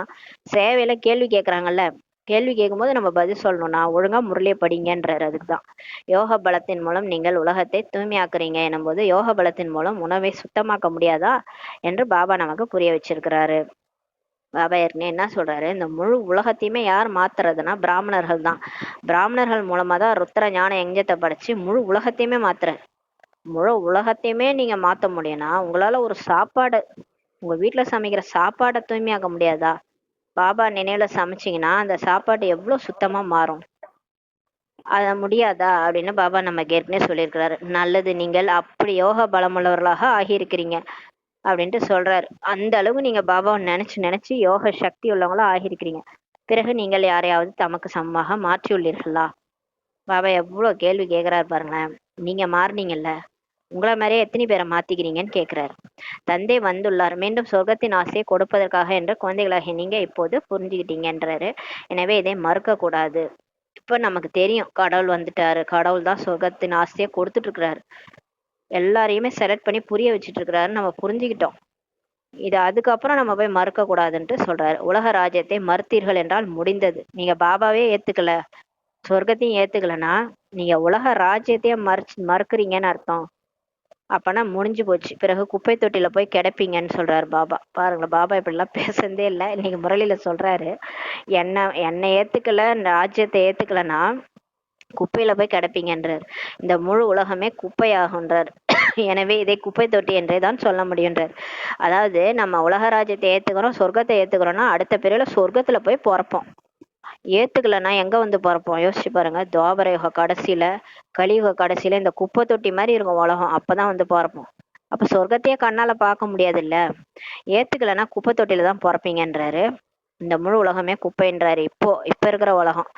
சேவையில கேள்வி கேட்கறாங்கல்ல, கேள்வி கேட்கும்போது நம்ம பதில் சொல்லணும்னா ஒழுங்கா முரளியை படிங்கன்றாரு. அதுக்குதான் யோக பலத்தின் மூலம் நீங்கள் உலகத்தை தூய்மையாக்குறீங்க எனும் போது யோக பலத்தின் மூலம் உணவை சுத்தமாக்க முடியாதா என்று பாபா நமக்கு புரிய வச்சிருக்கிறாரு. பாபா ஏற்கனவே என்ன சொல்றாரு, இந்த முழு உலகத்தையுமே யார் மாத்துறதுன்னா பிராமணர்கள் தான். பிராமணர்கள் மூலமா தான் ருத்ர ஞான யஞ்சத்தை படைச்சு முழு உலகத்தையுமே மாத்துறாரு. முழு உலகத்தையுமே நீங்க மாத்த முடியும்னா உங்களால ஒரு சாப்பாடு உங்க வீட்டுல சமைக்கிற சாப்பாடை தூய்மையாக்க முடியாதா? பாபா நினைவுல சமைச்சீங்கன்னா அந்த சாப்பாடு எவ்வளவு சுத்தமா மாறும். அத முடியாதா அப்படின்னு பாபா நமக்கு ஏற்கனவே சொல்லியிருக்கிறாரு. நல்லது, நீங்கள் அப்படி யோக பலமுள்ளவர்களாக ஆகியிருக்கிறீங்க அப்படின்ட்டு சொல்றாரு. அந்த அளவு நீங்க பாபாவை நினைச்சு நினைச்சு யோக சக்தி உள்ளவங்களா ஆகியிருக்கிறீங்க. பிறகு நீங்கள் யாரையாவது தமக்கு சமமாக மாற்றியுள்ளீர்களா? பாபா எவ்வளவு கேள்வி கேட்கிறாரு பாருங்களேன். நீங்க மாறுனீங்கல்ல, உங்களை மாதிரியே எத்தனை பேரை மாத்திக்கிறீங்கன்னு கேட்கிறாரு. தந்தை வந்துள்ளார் மீண்டும் சொர்க்கத்தின் ஆசையை கொடுப்பதற்காக என்று குழந்தைகளாகிய நீங்க இப்போது புரிஞ்சுக்கிட்டீங்கன்றாரு. எனவே இதை மறுக்க கூடாது. இப்ப நமக்கு தெரியும் கடவுள் வந்துட்டாரு, கடவுள் தான் சொர்க்கத்தின் ஆசையை கொடுத்துட்டு இருக்கிறாரு, எல்லாரையுமே செலக்ட் பண்ணி புரிய வச்சுட்டு இருக்கிறாரு, நம்ம புரிஞ்சுக்கிட்டோம். இது அதுக்கப்புறம் நம்ம போய் மறுக்க கூடாதுன்ட்டு சொல்றாரு. உலக ராஜ்யத்தை மறுத்தீர்கள் என்றால் முடிந்தது. நீங்க பாபாவே ஏத்துக்கல, சொர்க்கத்தையும் ஏத்துக்கலன்னா நீங்க உலக ராஜ்யத்தையே மறுக்கிறீங்கன்னு அர்த்தம். அப்பனா முடிஞ்சு போச்சு. பிறகு குப்பை தொட்டில போய் கிடப்பீங்கன்னு சொல்றாரு பாபா. பாருங்களேன், பாபா இப்படிலாம் பேசுறதே இல்லை. இன்னைக்கு முரளியில சொல்றாரு, என்னை ஏத்துக்கல, ராஜ்யத்தை ஏத்துக்கலன்னா குப்பையில போய் கிடப்பீங்கன்றார். இந்த முழு உலகமே குப்பையாகுன்றார். எனவே இதை குப்பை தொட்டி என்றே தான் சொல்ல முடியுன்றார். அதாவது நம்ம உலக ராஜ்யத்தை ஏத்துக்கிறோம், சொர்க்கத்தை ஏத்துக்கிறோம்னா அடுத்த பிறவில சொர்க்கத்துல போய் பிறப்போம். ஏத்துக்கலன்னா எங்க வந்து பிறப்போம்? யோசிச்சு பாருங்க. துவாபர யுக கடைசியில, கலியுக கடைசியில இந்த குப்பை தொட்டி மாதிரி இருக்கும் உலகம், அப்பதான் வந்து பிறப்போம். அப்ப சொர்க்கத்தையே கண்ணால பார்க்க முடியாது இல்ல. ஏத்துக்கலன்னா குப்பை தொட்டில தான் பிறப்பீங்கன்றாரு. இந்த முழு உலகமே குப்பைன்றாரு. இப்ப இருக்கிற உலகம்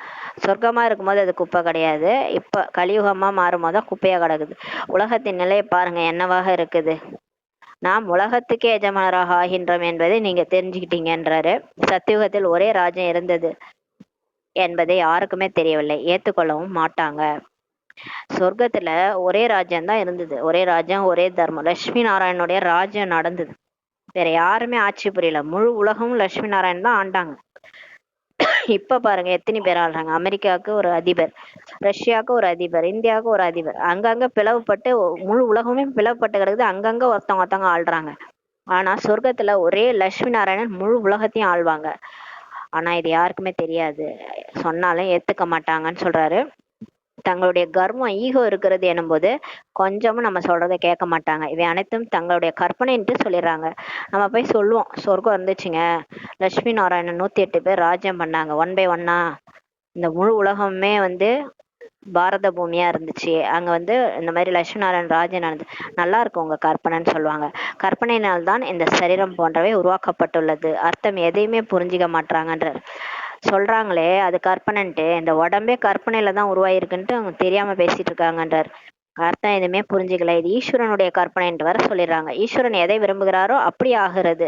சொர்க்கமா இருக்கும்போது அது குப்பை கிடையாது. இப்ப கலியுகமா மாறும்போது தான் குப்பையா கிடக்குது. உலகத்தின் நிலையை பாருங்க என்னவாக இருக்குது. நாம் உலகத்துக்கே எஜமானராக ஆகின்றோம் என்பதை நீங்க தெரிஞ்சுக்கிட்டீங்கன்றாரு. சத்தியுகத்தில் ஒரே ராஜ்யம் இருந்தது என்பதை யாருக்குமே தெரியவில்லை, ஏத்துக்கொள்ளவும் மாட்டாங்க. சொர்க்கத்துல ஒரே ராஜ்யம் தான் இருந்தது, ஒரே ராஜ்யம் ஒரே தர்மம். லட்சுமி நாராயணனுடைய ராஜ்யம் நடந்தது, வேற யாருமே ஆட்சி புரியல. முழு உலகமும் லட்சுமி நாராயணன் தான் ஆண்டாங்க. இப்ப பாருங்க எத்தனை பேர் ஆள்றாங்க. அமெரிக்காவுக்கு ஒரு அதிபர், ரஷ்யாவுக்கு ஒரு அதிபர், இந்தியாவுக்கு ஒரு அதிபர். அங்கங்க பிளவுபட்டு முழு உலகமே பிளவுபட்டு கிடக்குது. அங்கங்க ஒருத்தவங்க ஆள்றாங்க. ஆனா சொர்க்கத்துல ஒரே லட்சுமி நாராயணன் முழு உலகத்தையும் ஆள்வாங்க. ஆனா இது யாருக்குமே தெரியாது, சொன்னாலும் ஏத்துக்க மாட்டாங்கன்னு சொல்றாரு. தங்களுடைய கர்வம் ஈகோ இருக்கிறது எனும்போது கொஞ்சமும் நம்ம சொல்றதை கேட்க மாட்டாங்க. இவை அனைத்தும் தங்களுடைய கற்பனைன்ட்டு சொல்லிடுறாங்க. நம்ம போய் சொல்லுவோம் சொர்க்கம் இருந்துச்சுங்க, லட்சுமி நாராயணன் 108 பேர் ராஜ்யம் பண்ணாங்க, 1 by 1 இந்த முழு உலகமே பாரத பூமியா இருந்துச்சு, அங்க இந்த மாதிரி லட்சுமி நாராயணன் ராஜ்யம் நடந்து நல்லா இருக்கும் உங்க கற்பனைன்னு சொல்லுவாங்க. கற்பனையினால்தான் இந்த சரீரம் போன்றவை உருவாக்கப்பட்டுள்ளது. அர்த்தம் எதையுமே புரிஞ்சிக்க மாட்டாங்கன்றார். சொல்றாங்களே அது கற்பனைன்ட்டு, இந்த உடம்பே கற்பனையில தான் உருவாயிருக்குன்ட்டு அவங்க தெரியாம பேசிட்டு இருக்காங்கன்றார். அர்த்தம் எதுவுமே புரிஞ்சுக்கல, இது ஈஸ்வரனுடைய கற்பனைன்ட்டு வர சொல்லிடுறாங்க. ஈஸ்வரன் எதை விரும்புகிறாரோ அப்படி ஆகிறது,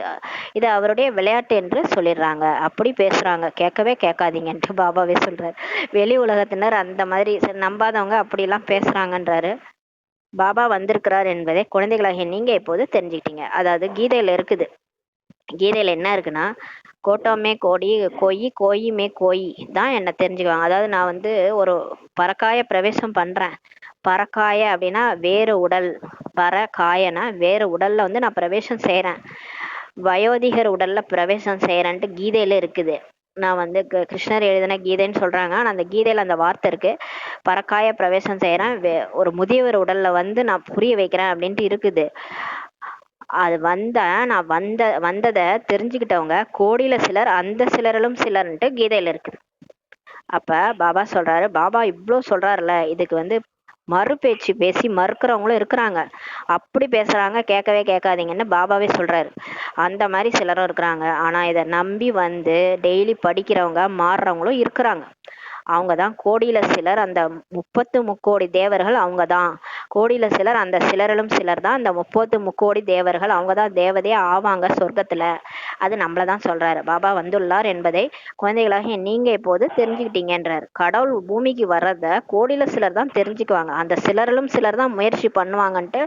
இது அவருடைய விளையாட்டு என்று சொல்லிடுறாங்க. அப்படி பேசுறாங்க, கேட்கவே கேட்காதீங்கன்ட்டு பாபாவே சொல்றாரு. வெளி உலகத்தினர் அந்த மாதிரி நம்பாதவங்க அப்படிலாம் பேசுறாங்கன்றாரு. பாபா வந்திருக்கிறார் என்பதை குழந்தைகளாகிய நீங்க இப்போது தெரிஞ்சுக்கிட்டீங்க. அதாவது கீதையில இருக்குது. கீதையில என்ன இருக்குன்னா, கோட்டோமே கோடி கோயி கோயுமே கோயி தான் என்ன தெரிஞ்சுக்குவாங்க. அதாவது நான் ஒரு பரக்காய பிரவேசம் பண்றேன். பரக்காய அப்படின்னா வேறு உடல், பரக்காயனா வேறு உடல்ல நான் பிரவேசம் செய்யறேன், வயோதிகர் உடல்ல பிரவேசம் செய்யறேன்ட்டு கீதையில இருக்குது. நான் கிருஷ்ணர் எழுதின கீதைன்னு சொல்றாங்க, ஆனா அந்த கீதையில அந்த வார்த்தை இருக்கு. பரக்காய பிரவேசம் செய்யறேன், ஒரு முதியவர் உடல்ல நான் புரிய வைக்கிறேன் அப்படின்ட்டு இருக்குது. அது நான் வந்ததை தெரிஞ்சுக்கிட்டவங்க கோடியில சிலர், அந்த சிலரிலும் சிலர்ன்ட்டு கீதையில இருக்குது. அப்ப பாபா சொல்றாரு, பாபா இவ்வளோ சொல்றாருல, இதுக்கு மறு பேச்சு பேசி மறுக்கிறவங்களும் இருக்கிறாங்க. அப்படி பேசுறாங்க, கேட்கவே கேட்காதீங்கன்னு பாபாவே சொல்றாரு. அந்த மாதிரி சிலரும் இருக்கிறாங்க. ஆனா இதை நம்பி டெய்லி படிக்கிறவங்க மாறுறவங்களும் இருக்கிறாங்க. அவங்க தான் கோடியில சிலர், அந்த 30 முக்கோடி தேவர்கள் அவங்க தான். கோடியில சிலர், அந்த சிலரிலும் சிலர் தான் அந்த 30 முக்கோடி தேவர்கள். அவங்க தான் தேவதையே ஆவாங்க சொர்க்கத்துல. அது நம்மள தான் சொல்றாரு. பாபா வந்துள்ளார் என்பதை குழந்தைகளாக நீங்க இப்போது தெரிஞ்சுக்கிட்டீங்கன்றார். கடவுள் பூமிக்கு வர்றத கோடியில சிலர் தான் தெரிஞ்சுக்குவாங்க, அந்த சிலரிலும் சிலர் தான் முயற்சி பண்ணுவாங்கன்ட்டு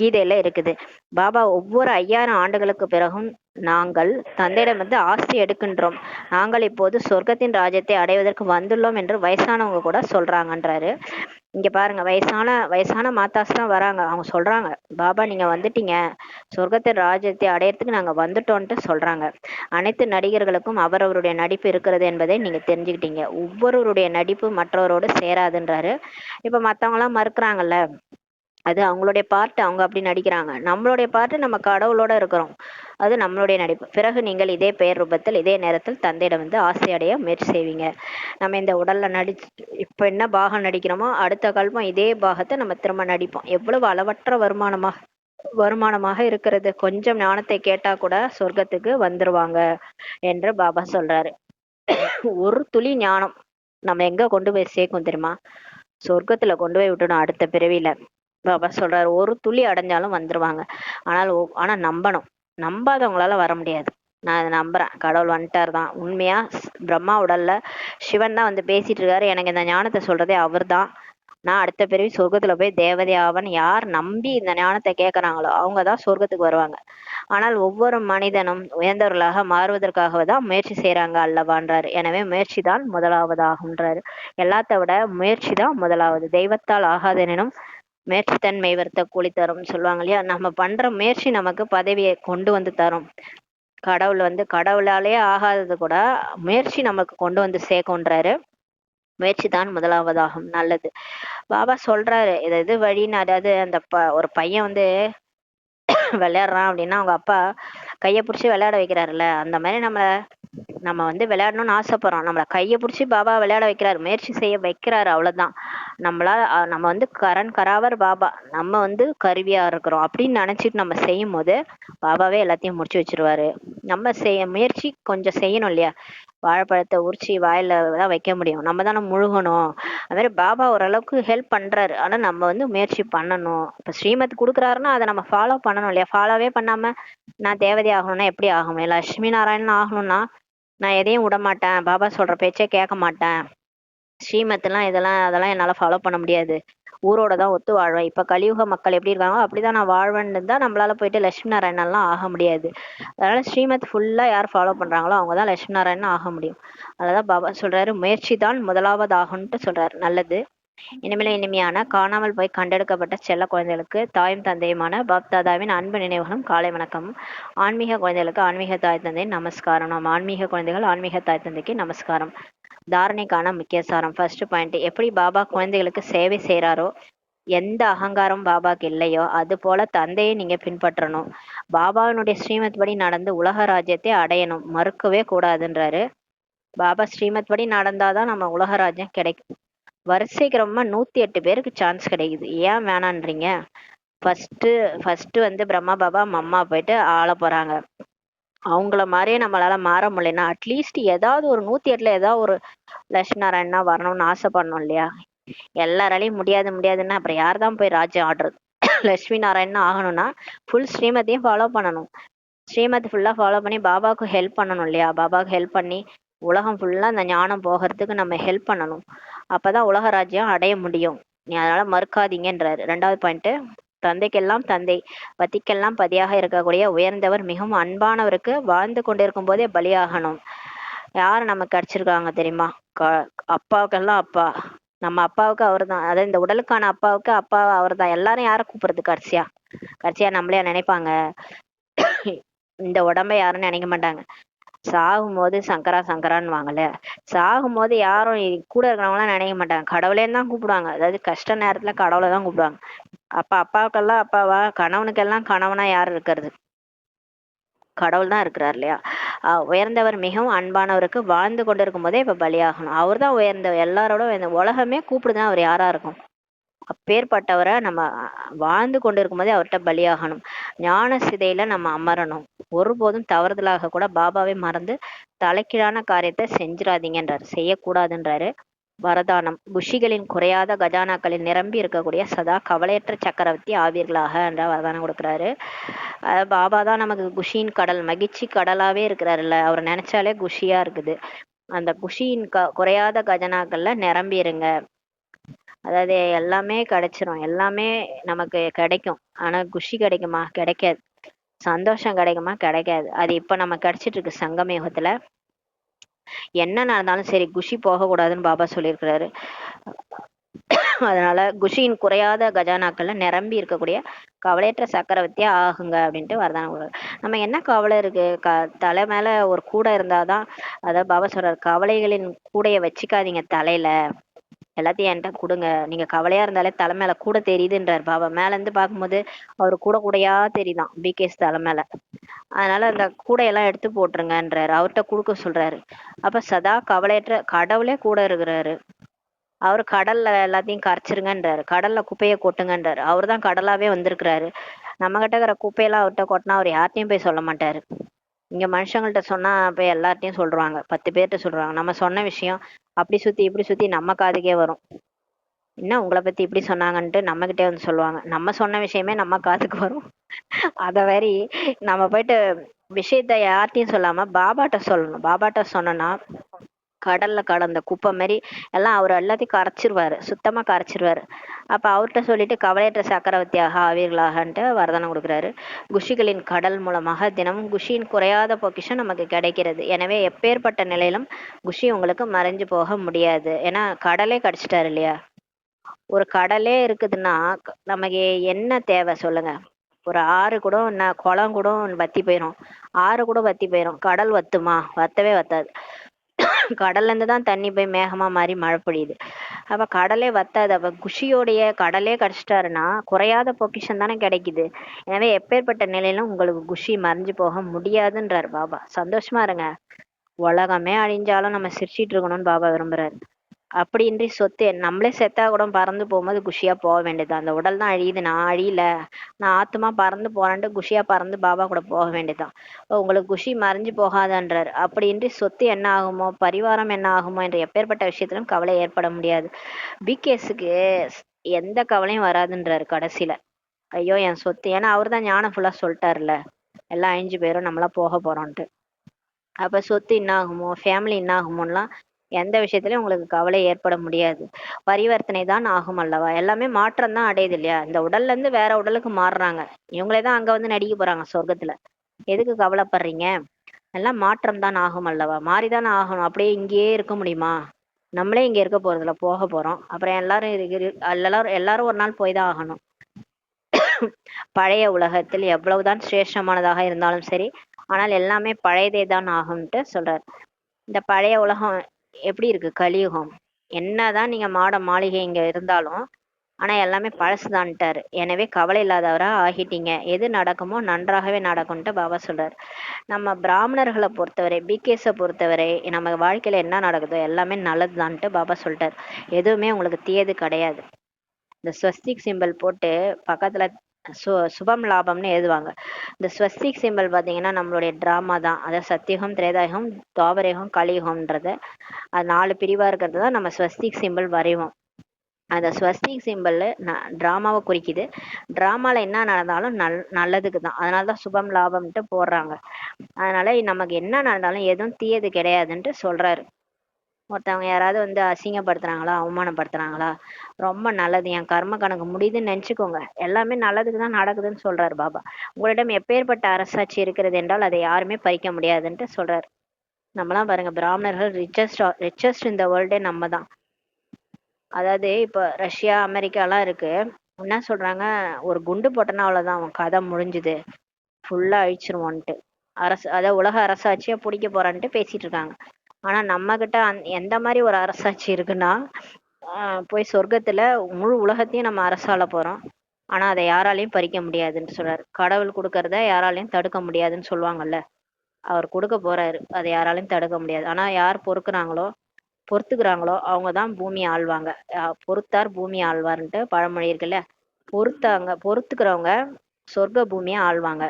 கீதையில இருக்குது. பாபா ஒவ்வொரு 5000 ஆண்டுகளுக்கு பிறகும் நாங்கள் தந்தையிடம் வந்து ஆஸ்தி எடுக்கின்றோம். நாங்கள் இப்போது சொர்க்கத்தின் ராஜ்யத்தை அடைவதற்கு வந்துள்ளோம் என்று வயசானவங்க கூட சொல்றாங்கன்றாரு. இங்க பாருங்க, வயசான வயசான மாதாஸ் தான் வராங்க. அவங்க சொல்றாங்க, பாபா நீங்க வந்துட்டீங்க, சொர்க்கத்தின் ராஜ்யத்தை அடையறதுக்கு நாங்க வந்துட்டோம்ட்டு சொல்றாங்க. அனைத்து நடிகர்களுக்கும் அவரவருடைய நடிப்பு இருக்கிறது என்பதை நீங்க தெரிஞ்சுக்கிட்டீங்க. ஒவ்வொருவருடைய நடிப்பு மற்றவரோடு சேராதுன்றாரு. இப்ப மத்தவங்க எல்லாம் மறுக்கிறாங்கல்ல, அது அவங்களுடைய பார்ட், அவங்க அப்படி நடிக்கிறாங்க. நம்மளுடைய பார்ட், நம்ம கடவுளோட இருக்கிறோம், அது நம்மளுடைய நடிப்பு. பிறகு நீங்கள் இதே பெயர் ரூபத்தில் இதே நேரத்தில் தந்தையிடம் வந்து ஆசை அடைய முயற்சி செய்வீங்க. நம்ம இந்த உடல்ல இப்ப என்ன பாகம் நடிக்கிறோமோ அடுத்த கல்பம் இதே பாகத்தை நம்ம திரும்ப நடிப்போம். எவ்வளவு அளவற்ற வருமானமாக இருக்கிறது. கொஞ்சம் ஞானத்தை கேட்டா கூட சொர்க்கத்துக்கு வந்துருவாங்க என்று பாபா சொல்றாரு. ஒரு துளி ஞானம் நம்ம எங்க கொண்டு போய் சேர்க்கும் தெரியுமா? சொர்க்கத்துல கொண்டு போய் விட்டணும் அடுத்த பிறவியில. பாபா சொல்றாரு, ஒரு துளி அடைஞ்சாலும் வந்துருவாங்க. ஆனா நம்பணும். நம்பாதவங்களால வர முடியாது. நான் அதை நம்புறேன், கடவுள் வந்துட்டார் தான் உண்மையா. பிரம்மா உடல்ல சிவன் தான் வந்து பேசிட்டு இருக்காரு. எனக்கு இந்த ஞானத்தை சொல்றதே அவர் தான். நான் அடுத்த பிறவி சொர்க்கத்துல போய் தேவதை ஆவன். யார் நம்பி இந்த ஞானத்தை கேட்கறாங்களோ அவங்கதான் சொர்க்கத்துக்கு வருவாங்க. ஆனால் ஒவ்வொரு மனிதனும் உயர்ந்தவர்களாக மாறுவதற்காக தான் முயற்சி செய்யறாங்க அல்லவான்றாரு. எனவே முயற்சி தான் முதலாவதாகுன்றாரு. எல்லாத்த விட முயற்சி தான் முதலாவது. தெய்வத்தால் ஆகாதெனும் முயற்சி தன்மை வருத்த கூலி தரும் சொல்லுவாங்க இல்லையா? நம்ம பண்ற முயற்சி நமக்கு பதவியை கொண்டு வந்து தரும். கடவுள் வந்து கடவுளாலே ஆகாதது கூட முயற்சி நமக்கு கொண்டு வந்து சேர்க்கும்ன்றாரு. முயற்சி தான் முதலாவதாகும். நல்லது. பாபா சொல்றாரு, இது வழின்னு. அதாவது அந்த ஒரு பையன் வந்து விளையாடுறான் அப்படின்னா அவங்க அப்பா கையை பிடிச்சி விளையாட வைக்கிறாருல்ல, அந்த மாதிரி நம்ம வந்து விளையாடணும்னு ஆசைப்படுறோம். நம்மள கையை பிடிச்சி பாபா விளையாட வைக்கிறாரு, முயற்சி செய்ய வைக்கிறாரு, அவ்வளவுதான். நம்ம வந்து கரண் கராவர் பாபா, நம்ம வந்து கருவியா இருக்கிறோம் அப்படின்னு நினைச்சிட்டு நம்ம செய்யும் போது பாபாவே எல்லாத்தையும் முடிச்சு வச்சிருவாரு. நம்ம முயற்சி கொஞ்சம் செய்யணும் இல்லையா? வாழைப்பழத்தை உரிச்சி வாயில தான் வைக்க முடியும், நம்ம தானே முழுகணும். அது மாதிரி பாபா ஓரளவுக்கு ஹெல்ப் பண்றாரு, ஆனா நம்ம வந்து முயற்சி பண்ணணும். இப்ப ஸ்ரீமத் கொடுக்குறாருன்னா அதை நம்ம ஃபாலோ பண்ணணும் இல்லையா? ஃபாலோவே பண்ணாம நான் தேவதை ஆகணும்னா எப்படி ஆக முடியும்? லட்சுமி நாராயணன் ஆகணும்னா நான் எதையும் விட மாட்டேன், பாபா சொல்ற பேச்சே கேட்க மாட்டேன், ஸ்ரீமத்லாம் அதெல்லாம் என்னால ஃபாலோ பண்ண முடியாது, ஊரோட தான் ஒத்து வாழ்வேன். இப்ப கலியுக மக்கள் எப்படி இருக்காங்க அப்படிதான் நான் வாழ்வேன்னு தான் நம்மளால போயிட்டு லட்சுமி நாராயணன்லாம் ஆக முடியாது. அதனால ஸ்ரீமத் ஃபுல்லா யார் ஃபாலோ பண்றாங்களோ அவங்கதான் லட்சுமி நாராயணன் ஆக முடியும். அதனால பாபா சொல்றாரு, முயற்சி தான் முதலாவது ஆகும்ட்டு சொல்றாரு. நல்லது. இனிமேல இனிமையான காணாமல் போய் கண்டெடுக்கப்பட்ட செல்ல குழந்தைகளுக்கு தாயும் தந்தையுமான பாப்தாதாவின் அன்பு நினைவுகளும் காலை வணக்கமும். ஆன்மீக குழந்தைகளுக்கு ஆன்மீக தாய் தந்தை நமஸ்காரம். நம்ம ஆன்மீக குழந்தைகள் ஆன்மீக தாய் தந்தைக்கு நமஸ்காரம். தாரணைக்கான முக்கிய சாரம். ஃபர்ஸ்ட் பாயிண்ட், எப்படி பாபா குழந்தைகளுக்கு சேவை செய்யறாரோ, எந்த அகங்காரம் பாபாக்கு இல்லையோ அது போல தந்தையை நீங்க பின்பற்றணும். பாபாவினுடைய ஸ்ரீமத் படி நடந்து உலக ராஜ்யத்தை அடையணும், மறுக்கவே கூடாதுன்றாரு. பாபா ஸ்ரீமத் படி நடந்தாதான் நம்ம உலக ராஜ்யம் கிடைக்கும். வரிசைக்கு ரொம்ப 108 பேருக்கு சான்ஸ் கிடைக்குது, ஏன் வேணான்றீங்க? ஃபர்ஸ்ட் வந்து பிரம்மா பாபா அம்மா போயிட்டு ஆள போறாங்க. அவங்கள மாதிரியே நம்மளால மாற முடியலன்னா அட்லீஸ்ட் ஏதாவது ஒரு 108ல ஏதாவது ஒரு லட்சுமி நாராயணனா வரணும்னு ஆசைப்படணும் இல்லையா? எல்லாராலையும் முடியாதுன்னா அப்புறம் யார் தான் போய் ராஜ்யம் ஆடுறது? லட்சுமி நாராயணன் ஆகணும்னா ஃபுல் ஸ்ரீமத்தையும் ஃபாலோ பண்ணணும். ஸ்ரீமத் ஃபுல்லா ஃபாலோ பண்ணி பாபாவுக்கு ஹெல்ப் பண்ணணும் இல்லையா? பாபாவுக்கு ஹெல்ப் பண்ணி உலகம் ஃபுல்லா அந்த ஞானம் போகிறதுக்கு நம்ம ஹெல்ப் பண்ணணும். அப்பதான் உலக ராஜ்யம் அடைய முடியும். நீ அதனால மறுக்காதீங்கன்றாரு. 2வது பாயிண்ட், தந்தைக்கெல்லாம் தந்தை பதிக்கெல்லாம் பதியாக இருக்கக்கூடிய உயர்ந்தவர் மிகவும் அன்பானவருக்கு வாழ்ந்து கொண்டிருக்கும் போதே பலியாகணும். யாரு நமக்கு கிடைச்சிருக்காங்க தெரியுமா? அப்பாவுக்கெல்லாம் அப்பா. நம்ம அப்பாவுக்கு அவர் தான், அதாவது இந்த உடலுக்கான அப்பாவுக்கு அப்பா அவர் தான். எல்லாரும் யாரை கூப்பிடுறது? கடைசியா நம்மளையா நினைப்பாங்க? இந்த உடம்ப யாரும் நினைக்க மாட்டாங்க. சாகும் போது சங்கரா சங்கரான்னு வாங்கல, சாகும் போது யாரும் கூட இருக்கிறவங்களாம் நினைக்க மாட்டாங்க, கடவுளேன்னு தான் கூப்பிடுவாங்க. அதாவது கஷ்ட நேரத்துல கடவுளை தான் கூப்பிடுவாங்க. அப்பாவுக்கெல்லாம் அப்பாவா? கணவனுக்கெல்லாம் கணவனா யார் இருக்கிறது? கடவுள் தான் இருக்கிறார் இல்லையா? உயர்ந்தவர் மிகவும் அன்பானவருக்கு வாழ்ந்து கொண்டிருக்கும் போதே இப்ப பலியாகணும். அவர் தான் உயர்ந்தவர், எல்லாரோட உலகமே கூப்பிடுதான் அவர் யாரா இருக்கும். அப்பேற்பட்டவரை நம்ம வாழ்ந்து கொண்டிருக்கும் போதே அவர்கிட்ட பலியாகணும். ஞான சிதையில நம்ம அமரணும். ஒருபோதும் தவறுதலாக கூட பாபாவை மறந்து தலைக்கீழான காரியத்தை செஞ்சிடாதீங்கன்றாரு, செய்யக்கூடாதுன்றாரு. வரதானம் குஷிகளின் குறையாத கஜானாக்களில் நிரம்பி இருக்கக்கூடிய சதா கவலையற்ற சக்கரவர்த்தி ஆவீர்களாக என்ற வரதானம் கொடுக்குறாரு. பாபா தான் நமக்கு குஷியின் கடல், மகிழ்ச்சி கடலாவே இருக்கிறாருல்ல, அவர் நினைச்சாலே குஷியா இருக்குது. அந்த குஷியின் குறையாத கஜனாக்கள்ல நிரம்பி இருங்க. அதாவது எல்லாமே கிடைச்சிரும், எல்லாமே நமக்கு கிடைக்கும். ஆனா குஷி கிடைக்குமா? கிடைக்காது. சந்தோஷம் கிடைக்குமா? கிடைக்காது. அது இப்ப நம்ம கிடைச்சிட்டு இருக்கு சங்கம யுகத்துல. என்ன நடந்தாலும் சரி குஷி போக கூடாதுன்னு பாபா சொல்லியிருக்கிறாரு. அதனால குஷியின் குறையாத கஜானாக்கள்ல நிரம்பி இருக்கக்கூடிய கவலையற்ற சக்கரவர்த்தியா ஆகுங்க அப்படின்ட்டு வரதானம். நம்ம என்ன கவலை இருக்கு? தலை மேல ஒரு கூடை இருந்தாதான், அதாவது பாபா சொல்றாரு, கவலைகளின் கூடைய வச்சுக்காதீங்க தலையில, எல்லாத்தையும் என்கிட்ட கொடுங்க. நீங்க கவலையா இருந்தாலே தலை மேல கூட தெரியுதுன்றார் பாபா. மேல இருந்து பார்க்கும்போது அவரு கூட கூடையா தெரியுதான் பிகேஸ் தலை மேல. அதனால அந்த கூடையெல்லாம் எடுத்து போட்டுருங்கன்றாரு, அவர்கிட்ட கொடுக்க சொல்றாரு. அப்ப சதா கவலையற்ற கடவுளே கூட இருக்கிறாரு. அவர் கடல்ல எல்லாத்தையும் கரைச்சிருங்கன்றாரு, கடல்ல குப்பையை கொட்டுங்கன்றாரு. அவர் தான் கடலாவே வந்திருக்கிறாரு. நம்ம கிட்ட இருக்கிற குப்பையெல்லாம் அவர்கிட்ட கொட்டினா அவர் யார்ட்டையும் போய் சொல்ல மாட்டாரு. இங்க மனுஷங்கள்ட்ட சொன்னா போய் எல்லார்ட்டையும் சொல்றாங்க, 10 பேர்கிட்ட சொல்றாங்க. நம்ம சொன்ன விஷயம் அப்படி சுத்தி இப்படி சுத்தி நம்ம காதுக்கே வரும். என்ன உங்களை பத்தி இப்படி சொன்னாங்கன்ட்டு நம்ம கிட்டே வந்து சொல்லுவாங்க. நம்ம சொன்ன விஷயமே நம்ம காதுக்கு வரும். அத மாதிரி நம்ம போயிட்டு விஷயத்த யார்ட்டையும் சொல்லாம பாபாட்ட சொல்லணும். பாபாட்ட சொன்னோம்னா கடல்ல கலந்த குப்பை மாதிரி எல்லாம் அவர் எல்லாத்தையும் கரைச்சிருவாரு, சுத்தமா கரைச்சிருவாரு. அப்ப அவர்கிட்ட சொல்லிட்டு கவலையற்ற சக்கரவர்த்தியாக ஆவீர்களாகன்ட்டு வரதானம் கொடுக்குறாரு. குஷிகளின் கடல் மூலமாக தினமும் குஷியின் குறையாத பொக்கிஷம் நமக்கு கிடைக்கிறது. எனவே எப்பேற்பட்ட நிலையிலும் குஷி உங்களுக்கு மறைஞ்சு போக முடியாது. ஏன்னா கடலே கடிச்சிட்டாரு இல்லையா. ஒரு கடலே இருக்குதுன்னா நமக்கு என்ன தேவை சொல்லுங்க? ஒரு ஆறு கூட குளம் கூட வத்தி போயிடும், ஆறு கூட வத்தி போயிடும், கடல் வத்துமா? வத்தவே வத்தாது. கடல்ல இருந்து தான் தண்ணி போய் மேகமா மாறி மழை பொழியுது. அப்ப கடலே வத்தாது. அப்ப குஷியோடைய கடலே கிடைச்சிட்டாருன்னா குறையாத பொக்கிஷம் தானே கிடைக்குது. எனவே எப்பேற்பட்ட நிலையிலும் உங்களுக்கு குஷி மறைஞ்சு போக முடியாதுன்றார் பாபா. சந்தோஷமா இருங்க. உலகமே அழிஞ்சாலும் நம்ம சிரிச்சிட்டு இருக்கணும்னு பாபா விரும்புறாரு. அப்படின்றி சொத்து நம்மளே செத்தா கூட பறந்து போகும்போது குஷியா போக வேண்டியது. அந்த உடல் தான் அழியுது, நான் அழியல, நான் ஆத்மா பறந்து போறேன்ட்டு குஷியா பறந்து பாபா கூட போக வேண்டியதுதான். உங்களுக்கு குஷி மறைஞ்சு போகாதன்றார். அப்படின்றி சொத்து என்ன ஆகுமோ, பரிவாரம் என்ன ஆகுமோ என்ற எப்பேற்பட்ட விஷயத்திலும் கவலை ஏற்பட முடியாது. பிகேஸுக்கு எந்த கவலையும் வராதுன்றாரு கடைசியில. ஐயோ என் சொத்து, ஏன்னா அவர் தான் ஞானம் ஃபுல்லா சொல்லிட்டாருல, எல்லாம் அழிஞ்சு போயிரும், நம்மளாம் போக போறோம்ட்டு. அப்ப சொத்து என்ன ஆகுமோ, ஃபேமிலி என்ன ஆகுமோலாம் எந்த விஷயத்துலயும் உங்களுக்கு கவலை ஏற்பட முடியாது. பரிவர்த்தனை தான் ஆகும் அல்லவா. எல்லாமே மாற்றம் தான் அடையுது இல்லையா. இந்த உடல்ல இருந்து வேற உடலுக்கு மாறுறாங்க. இவங்களே தான் அங்க வந்து நடிக்க போறாங்க சொர்க்கத்துல. எதுக்கு கவலைப்படுறீங்க? எல்லாம் மாற்றம் தான் ஆகும் அல்லவா. மாறிதானே ஆகணும். அப்படியே இங்கேயே இருக்க முடியுமா? நம்மளே இங்க இருக்க போறதில்ல, போக போறோம். அப்புறம் எல்லாரும் எல்லாரும் ஒரு நாள் போய் தான் ஆகணும். பழைய உலகத்தில் எவ்வளவுதான் சிரேஷ்டமானதாக இருந்தாலும் சரி, ஆனால் எல்லாமே பழையதே தான் ஆகும்ட்டு சொல்றாரு. இந்த பழைய உலகம் எப்படி இருக்கு? கலியுகம். என்னதான் நீங்க மாட மாளிகை இங்க இருந்தாலும் ஆனா எல்லாமே பழசுதான்ட்டாரு. எனவே கவலை இல்லாதவரா ஆகிட்டீங்க. எது நடக்குமோ நன்றாகவே நடக்கும்ட்டு பாபா சொல்றாரு. நம்ம பிராமணர்களை பொறுத்தவரை, பிகேஸை பொறுத்தவரை, நம்ம வாழ்க்கையில என்ன நடக்குதோ எல்லாமே நல்லதுதான்ட்டு பாபா சொல்லிட்டாரு. எதுவுமே உங்களுக்கு தீயது கிடையாது. இந்த ஸ்வஸ்திக் சிம்பிள் போட்டு பக்கத்துல சுபம் லாபம்னு எழுதுவாங்க. இந்த ஸ்வஸ்திக் சிம்பிள் பார்த்தீங்கன்னா நம்மளுடைய டிராமா தான். அதாவது சத்தியுகம், திரேதாயுகம், துவாபரயுகம், கலியுகம்ன்றது அது 4 பிரிவா இருக்கிறது தான் நம்ம ஸ்வஸ்திக் சிம்பிள் வரைவோம். அந்த ஸ்வஸ்திக் சிம்பிள் டிராமாவை குறிக்குது. டிராமால என்ன நடந்தாலும் நல்லதுக்கு தான். அதனால தான் சுபம் லாபம்ன்ட்டு போடுறாங்க. அதனால நமக்கு என்ன நடந்தாலும் எதுவும் தீயது கிடையாதுன்ட்டு சொல்றாரு. ஒருத்தவங்க யாராவது வந்து அசிங்கப்படுத்துறாங்களா, அவமானப்படுத்துறாங்களா, ரொம்ப நல்லது, என் கர்ம கணக்கு முடியுதுன்னு நினைச்சுக்கோங்க, எல்லாமே நல்லதுக்கு தான் நடக்குதுன்னு சொல்றாரு பாபா. உங்களிடம் எப்பேற்பட்ட அரசாட்சி இருக்கிறது என்றால் அதை யாருமே பறிக்க முடியாதுன்ட்டு சொல்றாரு. நம்மலாம் பாருங்க, பிராமணர்கள் ரிச்சஸ்ட் இந்த வேர்ல்டே நம்ம தான். அதாவது இப்போ ரஷ்யா அமெரிக்காலாம் இருக்கு. என்ன சொல்றாங்க, ஒரு குண்டு போட்டனா அவ்வளவுதான், அவன் கதை முடிஞ்சுது, ஃபுல்லா அழிச்சிருவோன்ட்டு. அதாவது உலக அரசாட்சியா பிடிக்க போறான்ட்டு பேசிட்டு இருக்காங்க. ஆனா நம்ம கிட்ட எந்த மாதிரி ஒரு அரசாட்சி இருக்குன்னா, போய் சொர்க்கத்துல முழு உலகத்தையும் நம்ம அரசாள போறோம். ஆனா அதை யாராலையும் பறிக்க முடியாதுன்னு சொல்றாரு. கடவுள் கொடுக்கறத யாராலையும் தடுக்க முடியாதுன்னு சொல்லுவாங்கல்ல, அவர் கொடுக்க போறாரு, அதை யாராலையும் தடுக்க முடியாது. ஆனா யார் பொறுத்துக்கிறாங்களோ அவங்கதான் பூமி ஆள்வாங்க. பொறுத்தார் பூமி ஆழ்வார்ன்ட்டு பழமொழி இருக்குல்ல. பொறுத்துக்கிறவங்க சொர்க்க பூமியை ஆள்வாங்க.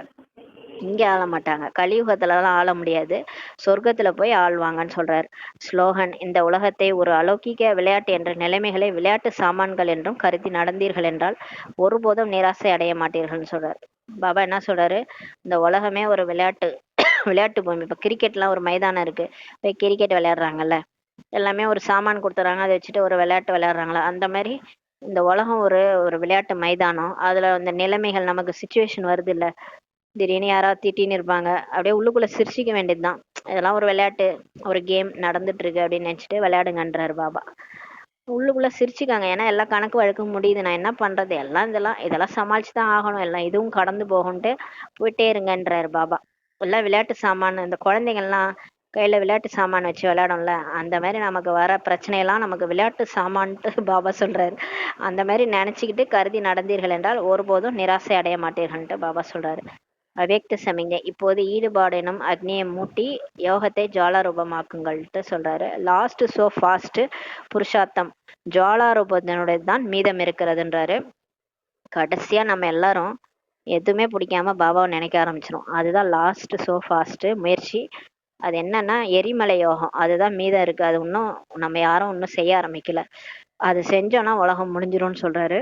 இங்கே ஆள மாட்டாங்க, கலியுகத்துலலாம் ஆள முடியாது, சொர்க்கத்துல போய் ஆள்வாங்கன்னு சொல்றாரு. ஸ்லோகன்: இந்த உலகத்தை ஒரு அலௌகிக விளையாட்டு என்ற நிலைமைகளை விளையாட்டு சாமான்கள் என்றும் கருதி நடந்தீர்கள் என்றால் ஒருபோதும் நிராசை அடைய மாட்டீர்கள்னு சொல்றாரு. பாபா என்ன சொல்றாரு, இந்த உலகமே ஒரு விளையாட்டு விளையாட்டு பூமி. இப்போ கிரிக்கெட்லாம் ஒரு மைதானம் இருக்கு, போய் கிரிக்கெட் விளையாடுறாங்கல்ல, எல்லாமே ஒரு சாமான் கொடுத்துறாங்க, அதை வச்சுட்டு ஒரு விளையாட்டு விளையாடுறாங்களா, அந்த மாதிரி இந்த உலகம் ஒரு ஒரு விளையாட்டு மைதானம். அதுல அந்த நிலைமைகள் நமக்கு சுச்சுவேஷன் வருது இல்ல, திடீர்னு யாராவது திட்டின்னு இருப்பாங்க, அப்படியே உள்ளுக்குள்ள சிரிச்சிக்க வேண்டியதுதான். இதெல்லாம் ஒரு விளையாட்டு, ஒரு கேம் நடந்துட்டு இருக்கு அப்படின்னு நினைச்சிட்டு விளையாடுங்கன்றாரு பாபா. உள்ளுக்குள்ள சிரிச்சுக்காங்க, ஏன்னா எல்லாம் கணக்கு வழக்கு முடியுது, நான் என்ன பண்றது, எல்லாம் இதெல்லாம் சமாளிச்சு தான் ஆகணும், எல்லாம் இதுவும் கடந்து போகும்ட்டு போயிட்டே இருங்கன்றாரு பாபா. எல்லாம் விளையாட்டு சாமான், இந்த குழந்தைங்கள்லாம் கையில விளையாட்டு சாமான் வச்சு விளையாடும்ல, அந்த மாதிரி நமக்கு வர பிரச்சனையெல்லாம் நமக்கு விளையாட்டு சாமான்ட்டு பாபா சொல்றாரு. அந்த மாதிரி நினைச்சுக்கிட்டு கருதி நடந்தீர்கள் என்றால் ஒருபோதும் நிராசை அடைய மாட்டீர்கள்ன்ட்டு பாபா சொல்றாரு. அவ்யக்த சமிங்கை: இப்போது ஈடுபாடு எனும் அக்னியை மூட்டி யோகத்தை ஜுவாலாரூபமாக்குங்கள்ட்டு சொல்றாரு. லாஸ்ட் சோ ஃபாஸ்ட் புருஷார்த்தம் ஜுவாலாரூபத்தினுடைய தான் மீதம் இருக்கிறதுன்றாரு. கடைசியா நம்ம எல்லாரும் எதுவுமே பிடிக்காம பாபாவை நினைக்க ஆரம்பிச்சிடும், அதுதான் லாஸ்ட் சோ ஃபாஸ்ட் முயற்சி. அது என்னன்னா எரிமலை யோகம், அதுதான் மீதம் இருக்கு, அது இன்னும் நம்ம யாரும் இன்னும் செய்ய ஆரம்பிக்கல, அது செஞ்சோன்னா உலகம் முடிஞ்சிரும்னு சொல்றாரு.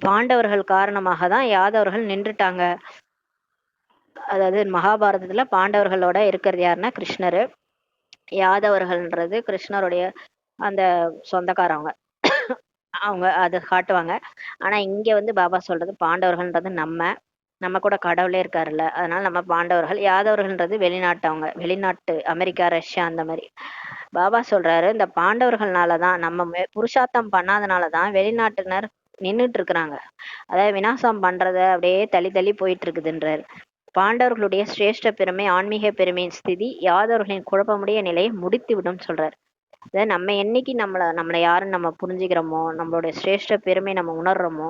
பாண்டவர்கள் காரணமாக தான் யாதவர்கள் நின்றுட்டாங்க. அதாவது மகாபாரதத்துல பாண்டவர்களோட இருக்கிறது யாருன்னா கிருஷ்ணரு. யாதவர்கள்ன்றது கிருஷ்ணருடைய அந்த சொந்தக்காரவங்க, அவங்க அதை காட்டுவாங்க. ஆனா இங்க வந்து பாபா சொல்றது பாண்டவர்கள்ன்றது நம்ம கூட கடவுளே இருக்காருல்ல, அதனால நம்ம பாண்டவர்கள். யாதவர்கள்ன்றது வெளிநாட்டவங்க, வெளிநாட்டு அமெரிக்கா ரஷ்யா அந்த மாதிரி. பாபா சொல்றாரு, இந்த பாண்டவர்கள்னாலதான், நம்ம புருஷார்த்தம் பண்ணாதனாலதான் வெளிநாட்டினர் நின்றுட்டு இருக்கிறாங்க, அதாவது விநாசம் பண்றத அப்படியே தள்ளி தள்ளி போயிட்டு இருக்குதுன்றாரு. பாண்டவர்களுடைய சிரேஷ்ட பெருமை ஆன்மீக பெருமையின் ஸ்திதி யாதவர்களின் குழப்பமுடைய நிலையை முடித்து விடும் சொல்றாரு. அதாவது நம்ம என்னைக்கு நம்மளை யாருன்னு நம்ம புரிஞ்சுக்கிறோமோ, நம்மளுடைய சிரேஷ்ட பெருமை நம்ம உணர்றோமோ,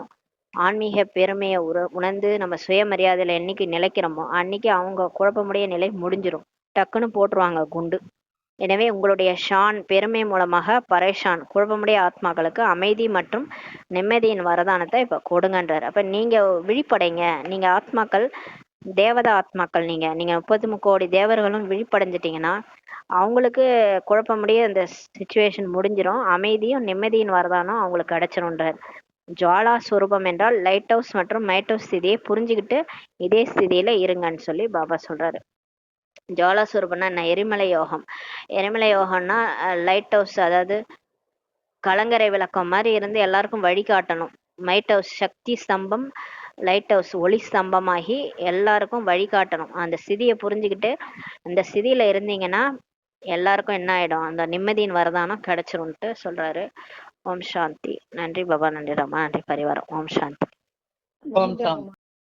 ஆன்மீக பெருமையை உணர்ந்து நம்ம சுயமரியாதையில என்னைக்கு நிலைக்கிறோமோ அன்னைக்கு அவங்க குழப்பமுடைய நிலை முடிஞ்சிடும், டக்குன்னு போட்டுருவாங்க குண்டு. எனவே உங்களுடைய ஷான் பெருமை மூலமாக பரேஷான் குழப்பமுடைய ஆத்மாக்களுக்கு அமைதி மற்றும் நிம்மதியின் வரதானத்தை இப்ப கொடுங்கன்றார். அப்ப நீங்க விழிப்படைங்க, நீங்க ஆத்மாக்கள், தேவதா ஆத்மாக்கள், நீங்க 33 கோடி தேவர்களும் விழிப்படைஞ்சிட்டீங்கன்னா அவங்களுக்கு குழப்பமுடைய அந்த சுச்சுவேஷன் முடிஞ்சிடும், அமைதியும் நிம்மதியின் வரதானம் அவங்களுக்கு கிடைச்சிரும்ன்றார். ஜுவாலா ஸ்வரூபம் என்றால் லைட் ஹவுஸ் மற்றும் மைட் ஹவுஸ் ஸ்திதியை புரிஞ்சுக்கிட்டு இதே ஸ்திதியில இருங்கன்னு சொல்லி பாபா சொல்றாரு. ஜுவாலா ஸ்வரூபம்னா என்ன? எரிமலை யோகம். எரிமலை யோகம்னா லைட் ஹவுஸ், அதாவது கலங்கரை விளக்கம் மாதிரி இருந்து எல்லாருக்கும் வழிகாட்டணும். மைட் ஹவுஸ் சக்தி ஸ்தம்பம், லைட் ஹவுஸ் ஒளி ஸ்தம்பமாகி எல்லாருக்கும் வழிகாட்டணும். அந்த ஸ்திதியை புரிஞ்சுக்கிட்டு அந்த ஸ்திதியில இருந்தீங்கன்னா எல்லாருக்கும் என்ன ஆயிடும், அந்த நிம்மதியின் வரதானம் கிடைச்சிரும்ட்டு சொல்றாரு. ஓம் சாந்தி. நன்றி பாபா, நன்றி ரமா, நன்றி பரிவாரம். ஓம் சாந்தி. ஓம் சாந்தி.